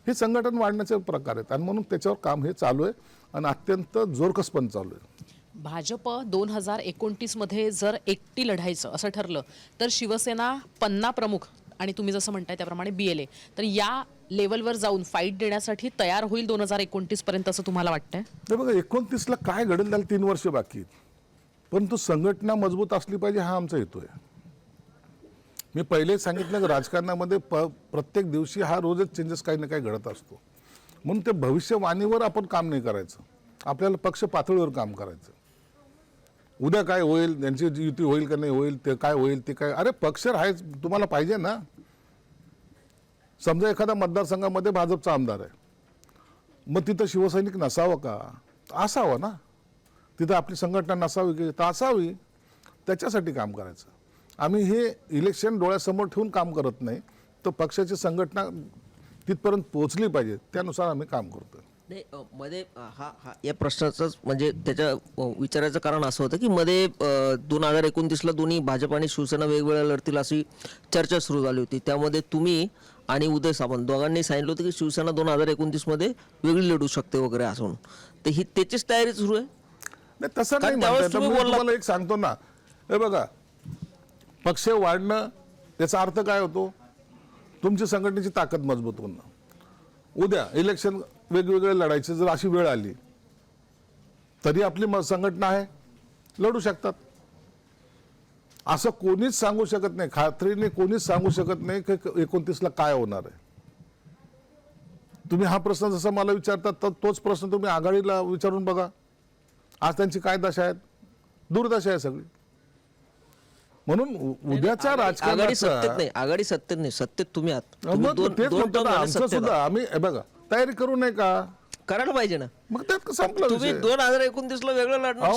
हे संघटन वाढण्याचे प्रकार आहेत आणि म्हणून त्याच्यावर काम हे चालू आहे आणि अत्यंत जोरकसपणे चालू आहे. भाजप 2029 मध्ये जर एकटी लढायचं असं ठरलं तर शिवसेना 50 प्रमुख आणि तुम्ही जसं म्हणताय त्याप्रमाणे BLA, तर या लेवलवर जाऊन फाईट देण्यासाठी तयार होईल 2029 पर्यंत असं तुम्हाला वाटतंय? तर बघा 29ला काय घडेल त्याला 3 वर्ष बाकी आहेत, परंतु संघटना मजबूत असली पाहिजे हा आमचा हेतू आहे. मी पहिलेच सांगितलं की राजकारणामध्ये प्रत्येक दिवशी हा रोजच चेंजेस काही ना काही घडत असतो. म्हणून ते भविष्यवाणीवर आपण काम नाही करायचं, आपल्याला पक्ष पातळीवर काम करायचं. उद्या काय होईल, त्यांची युती होईल का नाही होईल, ते काय होईल ते काय, अरे पक्ष राहायच तुम्हाला पाहिजे ना. समजा एखाद्या मतदारसंघामध्ये भाजपचा आमदार आहे, मग तिथं शिवसैनिक नसावं का? असावं ना. तिथं आपली संघटना नसावी की? तर असावी. त्याच्यासाठी काम करायचं. आम्ही हे इलेक्शन डोळ्यासमोर ठेवून काम करत नाही, तर पक्षाची संघटना तिथपर्यंत पोहोचली पाहिजे त्यानुसार आम्ही काम करतो. नाही मध्ये या प्रश्नाचंच म्हणजे त्याच्या विचारायचं कारण असं होतं की मध्ये 2029ला दोन्ही भाजप आणि शिवसेना वेगवेगळ्या लढतील अशी चर्चा सुरू झाली होती. त्यामध्ये तुम्ही आणि उदय सामंत दोघांनी सांगितलं होतं की शिवसेना 2029 मध्ये वेगळी लढू शकते वगैरे असून, तर ही त्याचीच तयारी सुरू आहे. नाही तसं नाही म्हणता येत. मी तुम्हाला एक सांगतो ना, हे बघा, पक्ष वाढणं याचा अर्थ काय होतो? तुमची संघटनेची ताकद मजबूत होणं. उद्या इलेक्शन वेगवेगळे लढायचे जर अशी वेळ आली तरी आपली संघटना आहे, लढू शकतात. असं कोणीच सांगू शकत नाही, खात्रीने कोणीच सांगू शकत नाही की 29ला काय होणार आहे. तुम्ही हा प्रश्न जसा मला विचारतात तर तोच प्रश्न तुम्ही आघाडीला विचारून बघा. आज त्यांची काय दशा आहेत? दुर्दशा आहे सगळी. म्हणून उद्याच्या राजकारणात आघाडी सत्तेत नाही, सत्तेत तुम्ही आहात. आमचं सुद्धा आम्ही बघा तयारी करू नये का? करायला पाहिजे ना. मग त्यात संपलं. तुम्ही 2029ला वेगळं लढणार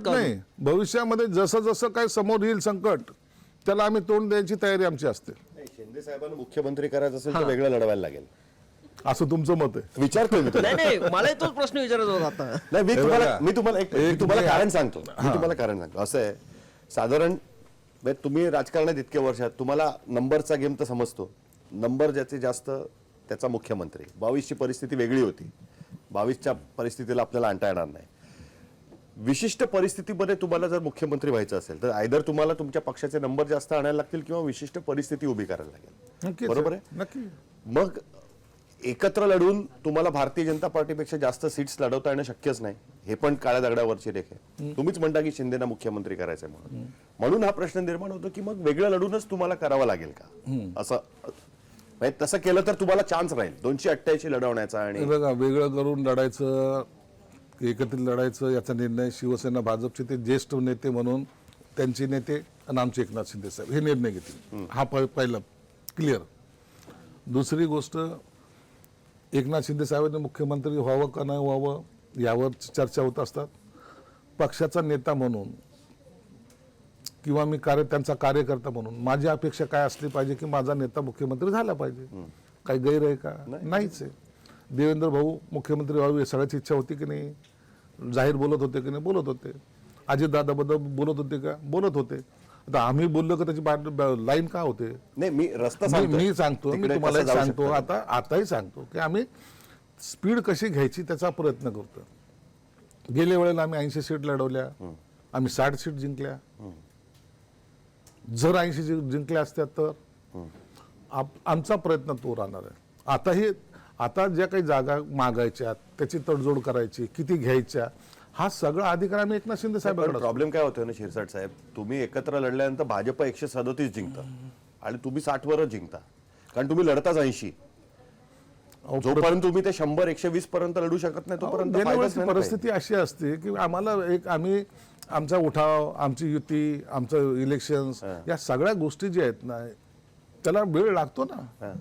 नाही. भविष्यामध्ये जसं जसं काय समोर येईल संकट त्याला आम्ही तोंड द्यायची तयारी आमची असते. शिंदे साहेबांना मुख्यमंत्री करायचं असेल तर वेगळं लढवायला लागेल असं तुमचं मत आहे? विचारतोय मी. नाही मला तोच प्रश्न विचारायचा होता आता. नाही मी तुम्हाला कारण सांगतो. असं आहे, साधारण तुम्ही राजकारणात इतक्या वर्षात तुम्हाला नंबरचा गेम तर समजतो. नंबर ज्याचे जास्त त्याचा मुख्यमंत्री. 22ची परिस्थिती वेगळी होती. 22च्या परिस्थितीला आपल्याला आणता येणार नाही. विशिष्ट परिस्थितीमध्ये तुम्हाला जर मुख्यमंत्री व्हायचं असेल तर आयदर तुम्हाला तुमच्या पक्षाचे नंबर जास्त आणायला लागतील किंवा विशिष्ट परिस्थिती उभी करायला लागेल. बरोबर आहे? नक्की. मग एकत्र लढून तुम्हाला भारतीय जनता पार्टीपेक्षा जास्त सीट्स लढवता येणं शक्यच नाही. हे पण काळ्या दगडावरची रेख आहे. तुम्हीच म्हणता की शिंदेना मुख्यमंत्री करायचंय म्हणून हा प्रश्न निर्माण होतो की मग वेगळं लढूनच तुम्हाला करावं लागेल का? असं तसं केलं तर तुम्हाला चान्स राहील 288 लढवण्याचा. आणि बघा, वेगळं करून लढायचं एकत्रित लढायचं याचा निर्णय शिवसेना भाजपचे ते ज्येष्ठ नेते म्हणून त्यांचे नेते आणि आमचे एकनाथ शिंदे साहेब हे निर्णय घेतील. हा पहिला क्लिअर. दुसरी गोष्ट, एकनाथ शिंदे साहेबांनी मुख्यमंत्री व्हावं का नाही व्हावं यावर चर्चा होत असतात. पक्षाचा नेता म्हणून किंवा मी त्यांचा कार्यकर्ता म्हणून माझी अपेक्षा काय असली पाहिजे की माझा नेता मुख्यमंत्री झाला पाहिजे. काही गैर आहे का? नाहीच आहे. देवेंद्र भाऊ मुख्यमंत्री व्हावे सगळ्याची इच्छा होती की नाही? जाहीर बोलत होते की नाही? बोलत होते. अजितदादाबद्दल बोलत होते का? बोलत होते. आता आम्ही बोललो का त्याची लाईन का होते? नाही, मी रस्ता मी सांगतो, मी तुम्हाला सांगतो, आताही सांगतो की आम्ही स्पीड कशी घ्यायची त्याचा प्रयत्न करतो. गेल्या वेळेला आम्ही 80 सीट लढवल्या, आम्ही 60 सीट जिंकल्या. जर 80 जिंकले असत्या तर आमचा प्रयत्न तो राहणार आहे. आता ज्या काही जागा मागायच्या त्याची तडजोड करायची, किती घ्यायच्या, हा सगळा अधिकार आम्ही एकनाथ शिंदे साहेबांकडे. प्रॉब्लेम काय होतोय ना शिरसाट साहेब, तुम्ही एकत्र लढल्यानंतर भाजप 137 जिंकता आणि तुम्ही 60 वरच जिंकता, कारण तुम्ही लढताच 80. जोपर्यंत तुम्ही ते 100 120 पर्यंत लढू शकत नाही तोपर्यंत फायदाच नाही ना काही. परिस्थिती अशी असते की आम्हाला आम्ही आमचा उठाव, आमची युती, आमचं इलेक्शन्स, या सगळ्या गोष्टी ज्या आहेत ना त्याला वेळ लागतो ना.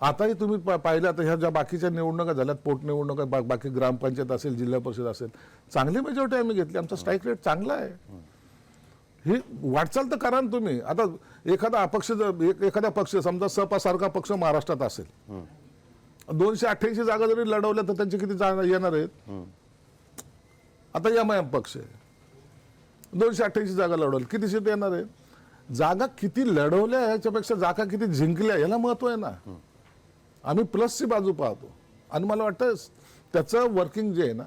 आताही तुम्ही पाहिलं आता ह्या ज्या बाकीच्या निवडणुका झाल्यात, पोटनिवडणुका, बाकी ग्रामपंचायत असेल, जिल्हा परिषद असेल, चांगली मेजॉरिटी आम्ही घेतली. आमचा स्ट्राईक रेट चांगला आहे. ही वाटचाल तर करा ना तुम्ही. आता एखादा अपक्ष एखादा पक्ष समजा सपा सारखा पक्ष महाराष्ट्रात असेल, 288 जागा जरी लढवल्या तर त्यांची किती जागा येणार आहेत? आता एमआयएम पक्ष आहे, 288 जागा लढवल्या, किती सीट येणार आहे? जागा किती लढवल्या ह्याच्यापेक्षा जागा किती जिंकल्या याला महत्व आहे ना. आम्ही प्लसची बाजू पाहतो आणि मला वाटतं त्याचं वर्किंग जे आहे ना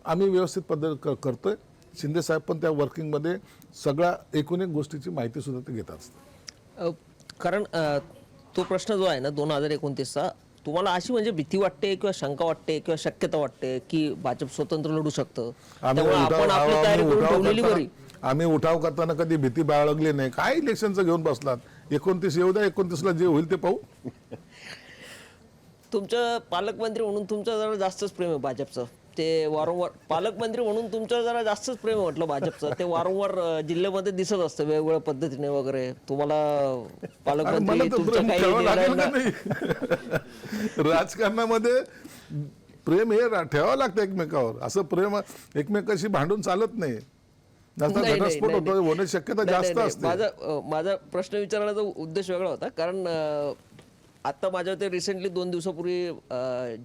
आम्ही व्यवस्थित पद्धत करतोय. शिंदे साहेब पण त्या वर्किंगमध्ये सगळ्या एकूण एक गोष्टीची माहिती सुद्धा ते घेत असतात. कारण तो प्रश्न जो आहे ना 2029चा, तुम्हाला अशी म्हणजे भीती वाटते किंवा शंका वाटते किंवा शक्यता वाटते की भाजप स्वतंत्र लढू शकतं, त्यामुळे आपण आपली तयारी करून ठेवलेली बरी? आम्ही उठाव करताना कधी भीती बाळगली नाही. काय इलेक्शनचं घेऊन बसलात? 29 येऊ द्या, 29ला जे होईल ते पाहू. तुमचं पालकमंत्री म्हणून तुमचं जरा जास्तच प्रेम आहे भाजपचं. ते वारंवार पालकमंत्री म्हणून तुमचं जरा जास्तच प्रेम आहे म्हटलं भाजपचं. ते वारंवार जिल्ह्यामध्ये दिसत असतं वेगवेगळ्या पद्धतीने वगैरे. तुम्हाला पालकमंत्री तुमच्या काही राजकारणामध्ये प्रेम हे ठेवावं लागतं एकमेकावर. असं प्रेम एकमेकाशी भांडून चालत नाही. घटस्फोट होण्याची शक्यता जास्त असते. माझा प्रश्न विचारण्याचा उद्देश वेगळा होता. कारण आता माझ्या ते रिसेंटली 2 दिवसापूर्वी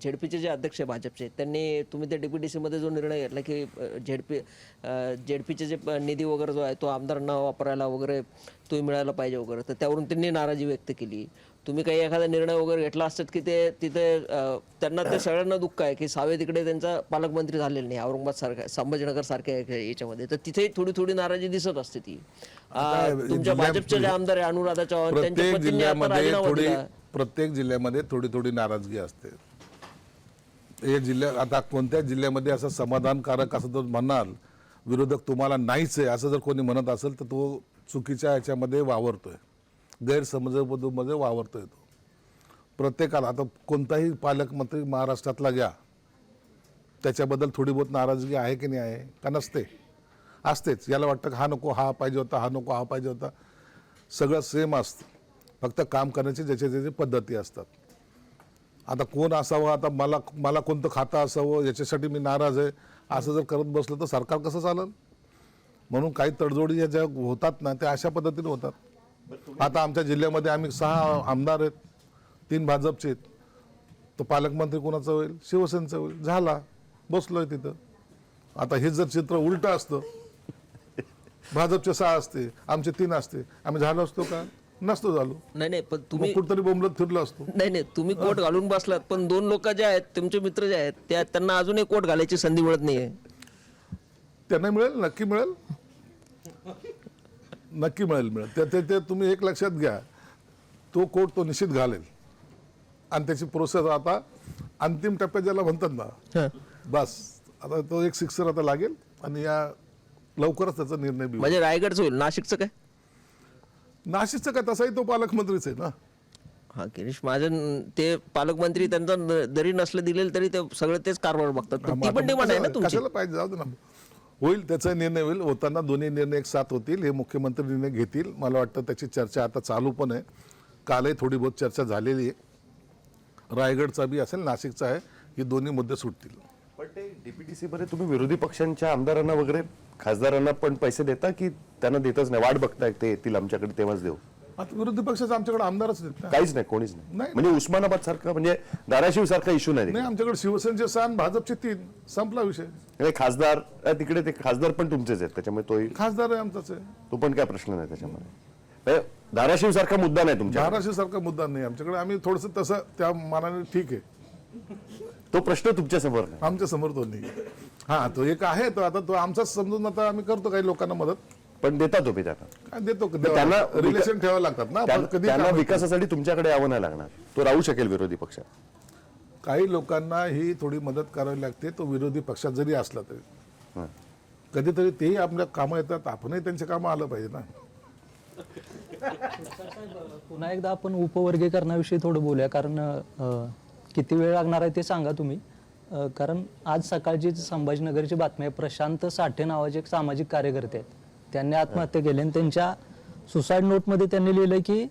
झेडपीचे जे अध्यक्ष आहे भाजपचे, त्यांनी तुम्ही ते DPDC मध्ये जो निर्णय घेतला की झेडपीचे जे निधी वगैरे जो आहे तो आमदारांना वापरायला वगैरे तो मिळायला पाहिजे वगैरे, तर त्यावरून त्यांनी नाराजी व्यक्त केली. तुम्ही काही एखादा निर्णय वगैरे घेतला असतात की ते तिथे त्यांना ते सगळ्यांना दुःख आहे की सावे तिकडे त्यांचा पालकमंत्री झालेला नाही, औरंगाबाद सारख्या, संभाजीनगर सारख्या याच्यामध्ये, तर तिथे थोडी नाराजी दिसत असते. ती तुमच्या भाजपचे जे आमदार आहे अनुराधा चव्हाण, त्यांच्या पत्नीने आता राजीनामा दिला. प्रत्येक जिल्ह्यामध्ये थोडी नाराजगी असते. हे जिल्ह्यात आता कोणत्या जिल्ह्यामध्ये असं समाधानकारक असं जर म्हणाल विरोधक तुम्हाला नाहीच आहे असं जर कोणी म्हणत असेल तर तो चुकीच्या याच्यामध्ये वावरतोय, गैरसमजामध्ये वावरतोय तो. प्रत्येकाला आता कोणताही पालकमंत्री महाराष्ट्रातला घ्या, त्याच्याबद्दल थोडी बहुत नाराजगी आहे की नाही आहे का? नसते, असतेच. याला वाटतं की हा नको हा पाहिजे होता, हा नको हा पाहिजे होता. सगळं सेम असतं, फक्त काम करण्याची ज्याच्या पद्धती असतात. आता कोण असावं, आता मला कोणतं खातं असावं याच्यासाठी मी नाराज आहे असं जर करत बसलं तर सरकार कसं चालेल? म्हणून काही तडजोडी ज्या होतात ना त्या अशा पद्धतीने होतात. आता आमच्या जिल्ह्यामध्ये आम्ही 6 आमदार आहेत, 3 भाजपचे आहेत. तर पालकमंत्री कोणाचं होईल? शिवसेनेचं होईल. झाला, बसलोय तिथं. आता हे जर चित्र उलटं असतं, भाजपचे 6 असते, आमचे 3 असते, आम्ही झालो असतो का? नसतो झालो. नाही पण तुम्ही कुठतरी बोंबलत फिरलो असतो. नाही तुम्ही कोट घालून बसलात, पण 2 लोक जे आहेत तुमचे मित्र जे आहेत त्यांना अजूनही कोट घालायची संधी मिळत नाहीये. त्यांना मिळेल, नक्की मिळेल, नक्की मिळेल. ते तुम्ही एक लक्षात घ्या, तो कोट तो निश्चित घालेल आणि त्याची प्रोसेस आता अंतिम टप्प्यात ज्याला म्हणतात ना, बस आता तो एक सिक्सर आता लागेल आणि या लवकरच त्याचा निर्णय. म्हणजे रायगडचं होईल, नाशिकचं काय? नाशिकचं काय, तसाही तो पालकमंत्रीच आहे ना. हा गिरीश महाजन ते पालकमंत्री, त्यांचा जरी नसलं दिलेलं तरी ते सगळं तेच कारभार बघतात. ती पण डिमांड आहे ना तुमची. कशाला पाहिजे, जाऊ दे ना, होईल त्याचा निर्णय होईल. होताना दोन्ही निर्णय एक साथ होतील, हे मुख्यमंत्री निर्णय घेतील. मला वाटतं त्याची चर्चा आता चालू पण आहे. कालही थोडी बहुत चर्चा झालेली आहे. रायगडचा बी असेल, नाशिकचा आहे, हे दोन्ही मुद्दे सुटतील. पण ते DPDC मध्ये तुम्ही विरोधी पक्षांच्या आमदारांना वगैरे खासदारांना पण पैसे देता की त्यांना देतच नाही, वाट बघताय ते येतील आमच्याकडे तेव्हाच देऊ? आता विरोधी पक्षाचे आमच्याकडे आमदारच देत काहीच नाही, कोणीच नाही. म्हणजे उस्मानाबाद सारखा, म्हणजे धाराशिव सारखा इश्यू नाही. नाही, आमच्याकडे शिवसेनेचे 6, भाजपचे 3, संपला विषय. खासदार तिकडे, ते खासदार पण तुमचेच आहेत, त्याच्यामुळे तोही खासदार आहे आमचाच आहे, तो पण काय प्रश्न नाही त्याच्यामध्ये. धाराशिव सारखा मुद्दा नाही तुमच्या. धाराशिव सारखा मुद्दा नाही आमच्याकडे. आम्ही थोडस तसं त्या मानाने ठीक आहे. तो प्रश्न तुमच्या समोर नाही, आमच्या समोर तो नाही. हा, तो एक आहे, तो आता तो आमचाच समजून आता आम्ही करतो काही लोकांना मदत. पण देता तुम्ही त्यांना. काय देतो त्यांना रिलेशन ठेवावं लागतात ना. आपण कधी त्यांना काय- विकासासाठी तुमच्याकडे यावं नाही लागणार. तो राहू शकेल विरोधी पक्षात. काही लोकांना ही थोडी मदत करावी लागते, तो विरोधी पक्षात जरी असला तरी. कधीतरी तेही आपल्या कामं येतात, आपणही त्यांच्या कामं आलं पाहिजे ना. पुन्हा एकदा आपण उपवर्गीकरणाविषयी थोडं बोलूया, कारण किती वेळ लागणार आहे ते सांगा तुम्ही. कारण आज सकाळची संभाजीनगरची बातमी आहे, प्रशांत साठे नावाचे एक सामाजिक कार्यकर्ते आहेत, त्यांनी आत्महत्या केली आणि त्यांच्या सुसाईड नोटमध्ये त्यांनी लिहिलंय की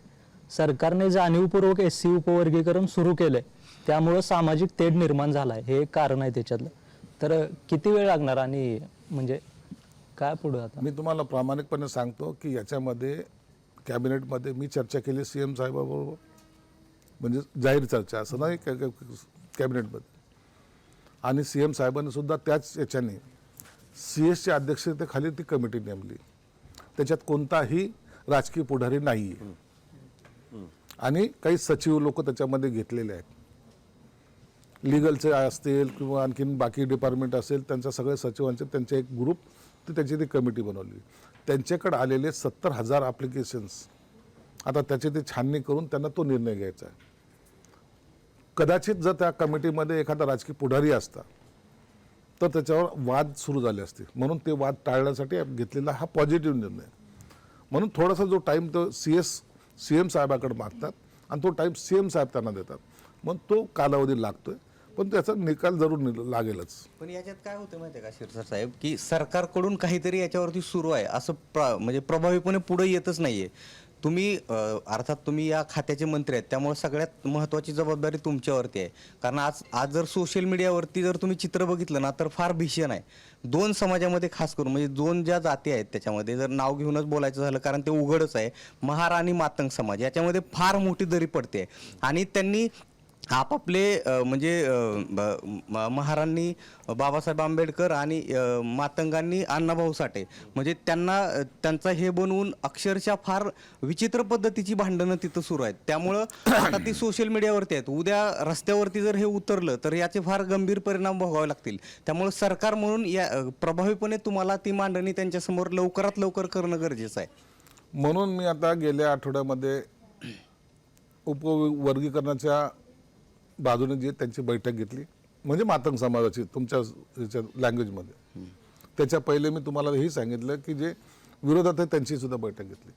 सरकारने जाणीवपूर्वक SC उपवर्गीकरण सुरू केलंय, त्यामुळं सामाजिक तेढ निर्माण झालाय, हे एक कारण आहे त्याच्यातलं. तर किती वेळ लागणार आणि म्हणजे काय पुढे आता? मी तुम्हाला प्रामाणिकपणे सांगतो की याच्यामध्ये कॅबिनेटमध्ये मी चर्चा केली CM साहेबाबरोबर, म्हणजे जाहीर चर्चा, असं नाही कॅबिनेटमध्ये. आणि CM साहेबांनी सुद्धा त्याच याच्याने CS अध्यक्षतेखाली ती कमिटी नेमली. त्याच्यात कोणताही राजकीय पुढारी नाही आहे आणि काही सचिव लोक त्याच्यामध्ये घेतलेले आहेत. लिगलचे असतील किंवा आणखीन बाकी डिपार्टमेंट असेल, त्यांच्या सगळ्या सचिवांचे त्यांचे एक ग्रुप, त्याची ती कमिटी बनवली. त्यांच्याकडे आलेले 70,000 ॲप्लिकेशन्स, आता त्याची ती छाननी करून त्यांना तो निर्णय घ्यायचा आहे. कदाचित जर त्या कमिटीमध्ये एखादा राजकीय पुढारी असता तर त्याच्यावर वाद सुरू झाले असते, म्हणून ते वाद टाळण्यासाठी घेतलेला हा पॉझिटिव्ह निर्णय. म्हणून थोडासा जो टाईम तो CM साहेबाकडे मागतात आणि तो टाईम CM साहेब त्यांना देतात, मग तो कालावधी लागतोय, पण त्याचा निकाल जरूर लागेलच. पण याच्यात काय होतं माहिती आहे का शिरसाट साहेब, की सरकारकडून काहीतरी याच्यावरती सुरू आहे असं म्हणजे प्रभावीपणे पुढे येतच नाहीये. तुम्ही अर्थात तुम्ही या खात्याचे मंत्री आहेत, त्यामुळे सगळ्यात महत्त्वाची जबाबदारी तुमच्यावरती आहे. कारण आज जर सोशल मीडियावरती जर तुम्ही चित्र बघितलं ना तर फार भीषण आहे. 2 समाजामध्ये खास करून, म्हणजे 2 ज्या जाती आहेत त्याच्यामध्ये जर नाव घेऊनच बोलायचं झालं, कारण ते उघडच आहे, महार आणि मातंग समाज, याच्यामध्ये फार मोठी दरी पडते. आणि त्यांनी आपापले म्हणजे महारांनी बाबासाहेब आंबेडकर आणि मातंगांनी अण्णाभाऊ साठे, म्हणजे त्यांचा हे बनवून अक्षरशः फार विचित्र पद्धतीची भांडणं तिथं सुरू आहेत. त्यामुळं आता ती सोशल मीडियावरती आहेत, उद्या रस्त्यावरती जर हे उतरलं तर याचे फार गंभीर परिणाम भोगावे लागतील. त्यामुळे सरकार म्हणून या प्रभावीपणे तुम्हाला ती मांडणी त्यांच्यासमोर लवकरात लवकर करणं गरजेचं आहे. म्हणून मी आता गेल्या आठवड्यामध्ये उपवर्गीकरणाच्या बाजूने जी त्यांची बैठक घेतली, म्हणजे मातंग समाजाची तुमच्या लँग्वेजमध्ये. त्याच्या पहिले मी तुम्हाला हेही सांगितलं की जे विरोधात आहे त्यांची सुद्धा बैठक घेतली.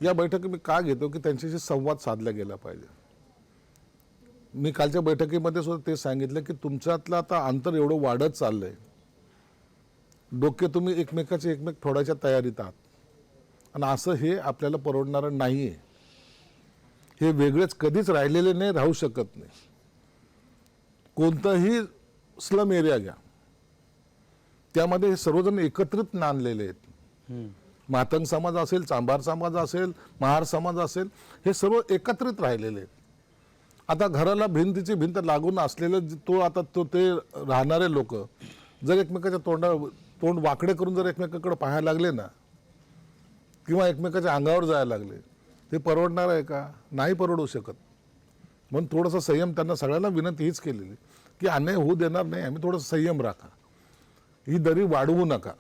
या बैठकी मी का घेतो की त्यांच्याशी संवाद साधला गेला पाहिजे. मी कालच्या बैठकीमध्ये सुद्धा ते सांगितलं की तुमच्यातलं आता अंतर एवढं वाढत चाललंय, डोके तुम्ही एकमेकाचे फोडायच्या तयारीत आहात, आणि असं हे आपल्याला परवडणारं नाही आहे. हे वेगळेच कधीच राहिलेले नाही, राहू शकत नाही. कोणताही स्लम एरिया घ्या, त्यामध्ये हे सर्वजण एकत्रित नांदलेले आहेत. मातंग समाज असेल, चांभार समाज असेल, महार समाज असेल, हे सर्व एकत्रित राहिलेले आहेत. आता घराला भिंतीची भिंत लागून असलेले ते राहणारे लोक जर एकमेकाच्या तोंड वाकडे करून जर एकमेकाकडे पाहायला लागले ना, किंवा एकमेकाच्या अंगावर जायला लागले, ते परवडणार आहे का? नाही परवडू शकत. म्हणून थोडासा संयम, त्यांना सगळ्यांना विनंती हीच केलेली की अन्याय होऊ देणार नाही, आम्ही थोडंसं संयम राखा, ही दरी वाढवू नका.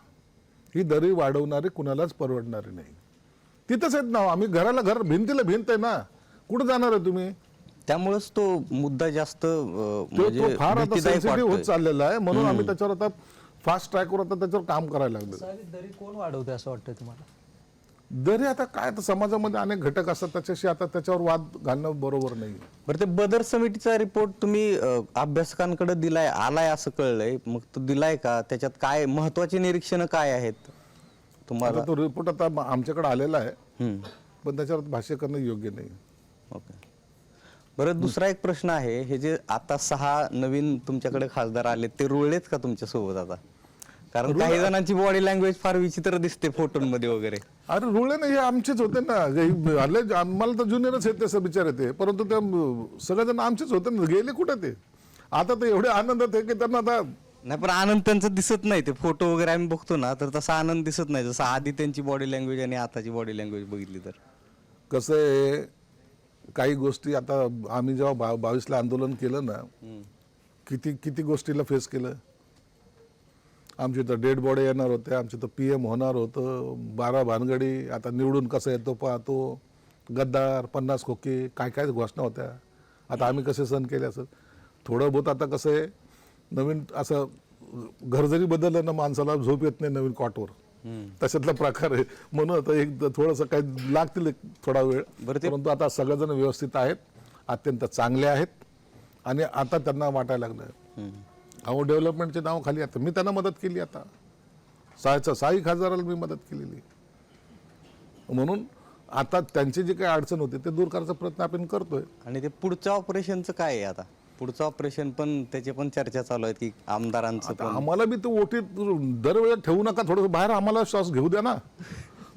ही दरी वाढवणारी कुणालाच परवडणारी नाही. तिथंच आहेत ना, आम्ही घराला घर, भिंतीला भिंत आहे ना, कुठं जाणार आहे तुम्ही? त्यामुळेच तो मुद्दा जास्त तो फार आता सेन्सिटिव्ह होत चाललेला आहे. म्हणून आम्ही त्याच्यावर आता फास्ट ट्रॅकवर आता त्याच्यावर काम करायला लागलो. दरी कोण वाढवते असं वाटतं तुम्हाला? दरी आता काय, तर समाजामध्ये अनेक घटक असतात, त्याच्याशी आता त्याच्यावर वाद घालणं बरोबर नाही. बरं, ते बदर समितीचा रिपोर्ट तुम्ही अभ्यासकांकडे आलाय असं कळलंय, मग तो दिलाय का? त्याच्यात काय महत्वाचे निरीक्षण काय आहेत तुम्हाला? तो रिपोर्ट आता आमच्याकडे आलेला आहे, पण त्याच्यावर भाष्य करणं योग्य नाही. ओके. बरं, दुसरा एक प्रश्न आहे, हे जे आता 6 नवीन तुमच्याकडे खासदार आले, ते रुळलेत का तुमच्या सोबत आता? कारण काही जणांची बॉडी लँग्वेज फार विचित्र दिसते फोटोमध्ये वगैरे. अरे रुळले नाही, हे आमचेच होते ना, आम्हाला तर ज्युनियरच आहेत ते बिचार येते, परंतु त्या सगळेजण आमचेच होते ना, गेले कुठे ते? आता तर एवढे आनंदात आहे की त्यांना आता नाही, पण आनंद त्यांचा दिसत नाही. ते फोटो वगैरे आम्ही बघतो ना, तर तसा आनंद दिसत नाही, जसं आधी त्यांची बॉडी लँग्वेज आणि आताची बॉडी लँग्वेज बघितली तर. कसं आहे, काही गोष्टी आता आम्ही जेव्हा 22ला आंदोलन केलं ना, किती गोष्टीला फेस केलं. आमची इथं डेड बॉडी येणार होत्या, आमच्या इथं PM होणार होतं, 12 भानगडी, आता निवडून कसं येतो पाहतो, गद्दार, 50 खोके, काय काय घोषणा होत्या. आता आम्ही कसे सहन केले असं थोडं बहुत. आता कसं आहे, नवीन असं घर जरी बदललं ना माणसाला झोप येत नाही नवीन कॉटवर, तशातला प्रकार आहे. म्हणून आता एक थोडंसं काही लागतील एक थोडा वेळ, परंतु आता सगळेजण व्यवस्थित आहेत, अत्यंत चांगले आहेत. आणि आता त्यांना वाटायला लागलं अहो डेव्हलपमेंटचे नाव खाली. आता मी त्यांना मदत केली, आता सहाही खासदाराला मी मदत केलेली. म्हणून आता त्यांची जी काही अडचण होती ते दूर करायचा प्रयत्न आपण करतोय. आणि ते पुढचं ऑपरेशनचं काय आहे आता? पुढचं ऑपरेशन पण त्याची पण चर्चा चालू आहे की आमदारांचं पण. आम्हाला बी तो ओटीत दरवेळेला ठेवू नका, थोडंसं बाहेर आम्हाला श्वास घेऊ द्या ना.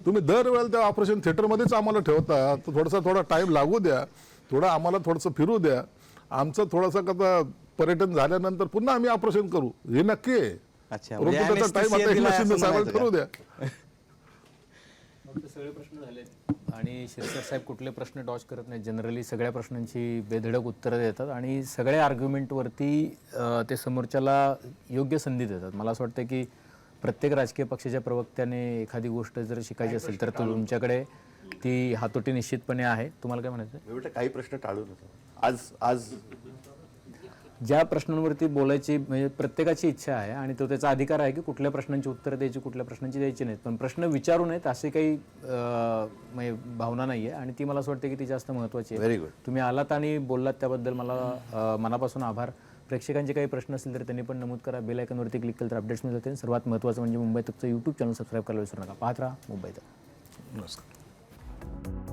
तुम्ही दरवेळेला त्या ऑपरेशन थिएटरमध्येच आम्हाला ठेवता, तर थोडा टाईम लागू द्या, थोडं आम्हाला थोडंसं फिरू द्या. आमचं थोडंसं कसं पर्यटन झाल्यानंतर पुन्हा आम्ही ऑपरेशन करू, हे नक्की आहे. अच्छा, परंतु म्हणजे त्याचा टाइम आता एकनाथ शिंदे साहेबांना ठरवू द्या. सगळे प्रश्न झालेत आणि शिरसाट साहेब कुठले प्रश्न डॉच करत नाहीत. जनरली सगळ्या प्रश्नांची बेधडक उत्तरं देतात आणि सगळ्या आर्ग्युमेंटवरती ते समोरच्याला योग्य संधी देतात. मला असं वाटतं की प्रत्येक राजकीय पक्षाच्या प्रवक्त्याने एखादी गोष्ट जर शिकायची असेल तर तुमच्याकडे ती हातोटी निश्चितपणे आहे. तुम्हाला काय म्हणायचं? काही प्रश्न टाळू नका. आज ज्या प्रश्नांवरती बोलायची म्हणजे प्रत्येकाची इच्छा आहे आणि तो त्याचा अधिकार आहे की कुठल्या प्रश्नांची उत्तरं द्यायची, कुठल्या प्रश्नांची द्यायची नाहीत. पण प्रश्न विचारू नयेत असे काही म्हणजे भावना नाही आहे आणि ती मला असं वाटतं की ती जास्त महत्त्वाची आहे. Very good. तुम्ही आलात आणि बोललात त्याबद्दल मला मनापासून आभार. प्रेक्षकांचे काही प्रश्न असतील तर त्यांनी पण नमूद करा. बेल आयकॉनवरती क्लिक केलं तर अपडेट्स मिळत जातील. सर्वात महत्त्वाचं म्हणजे मुंबई तकचं यूट्यूब चॅनल सबस्क्राईब करायला विसरू नका. पाहत राहा मुंबई तक. नमस्कार.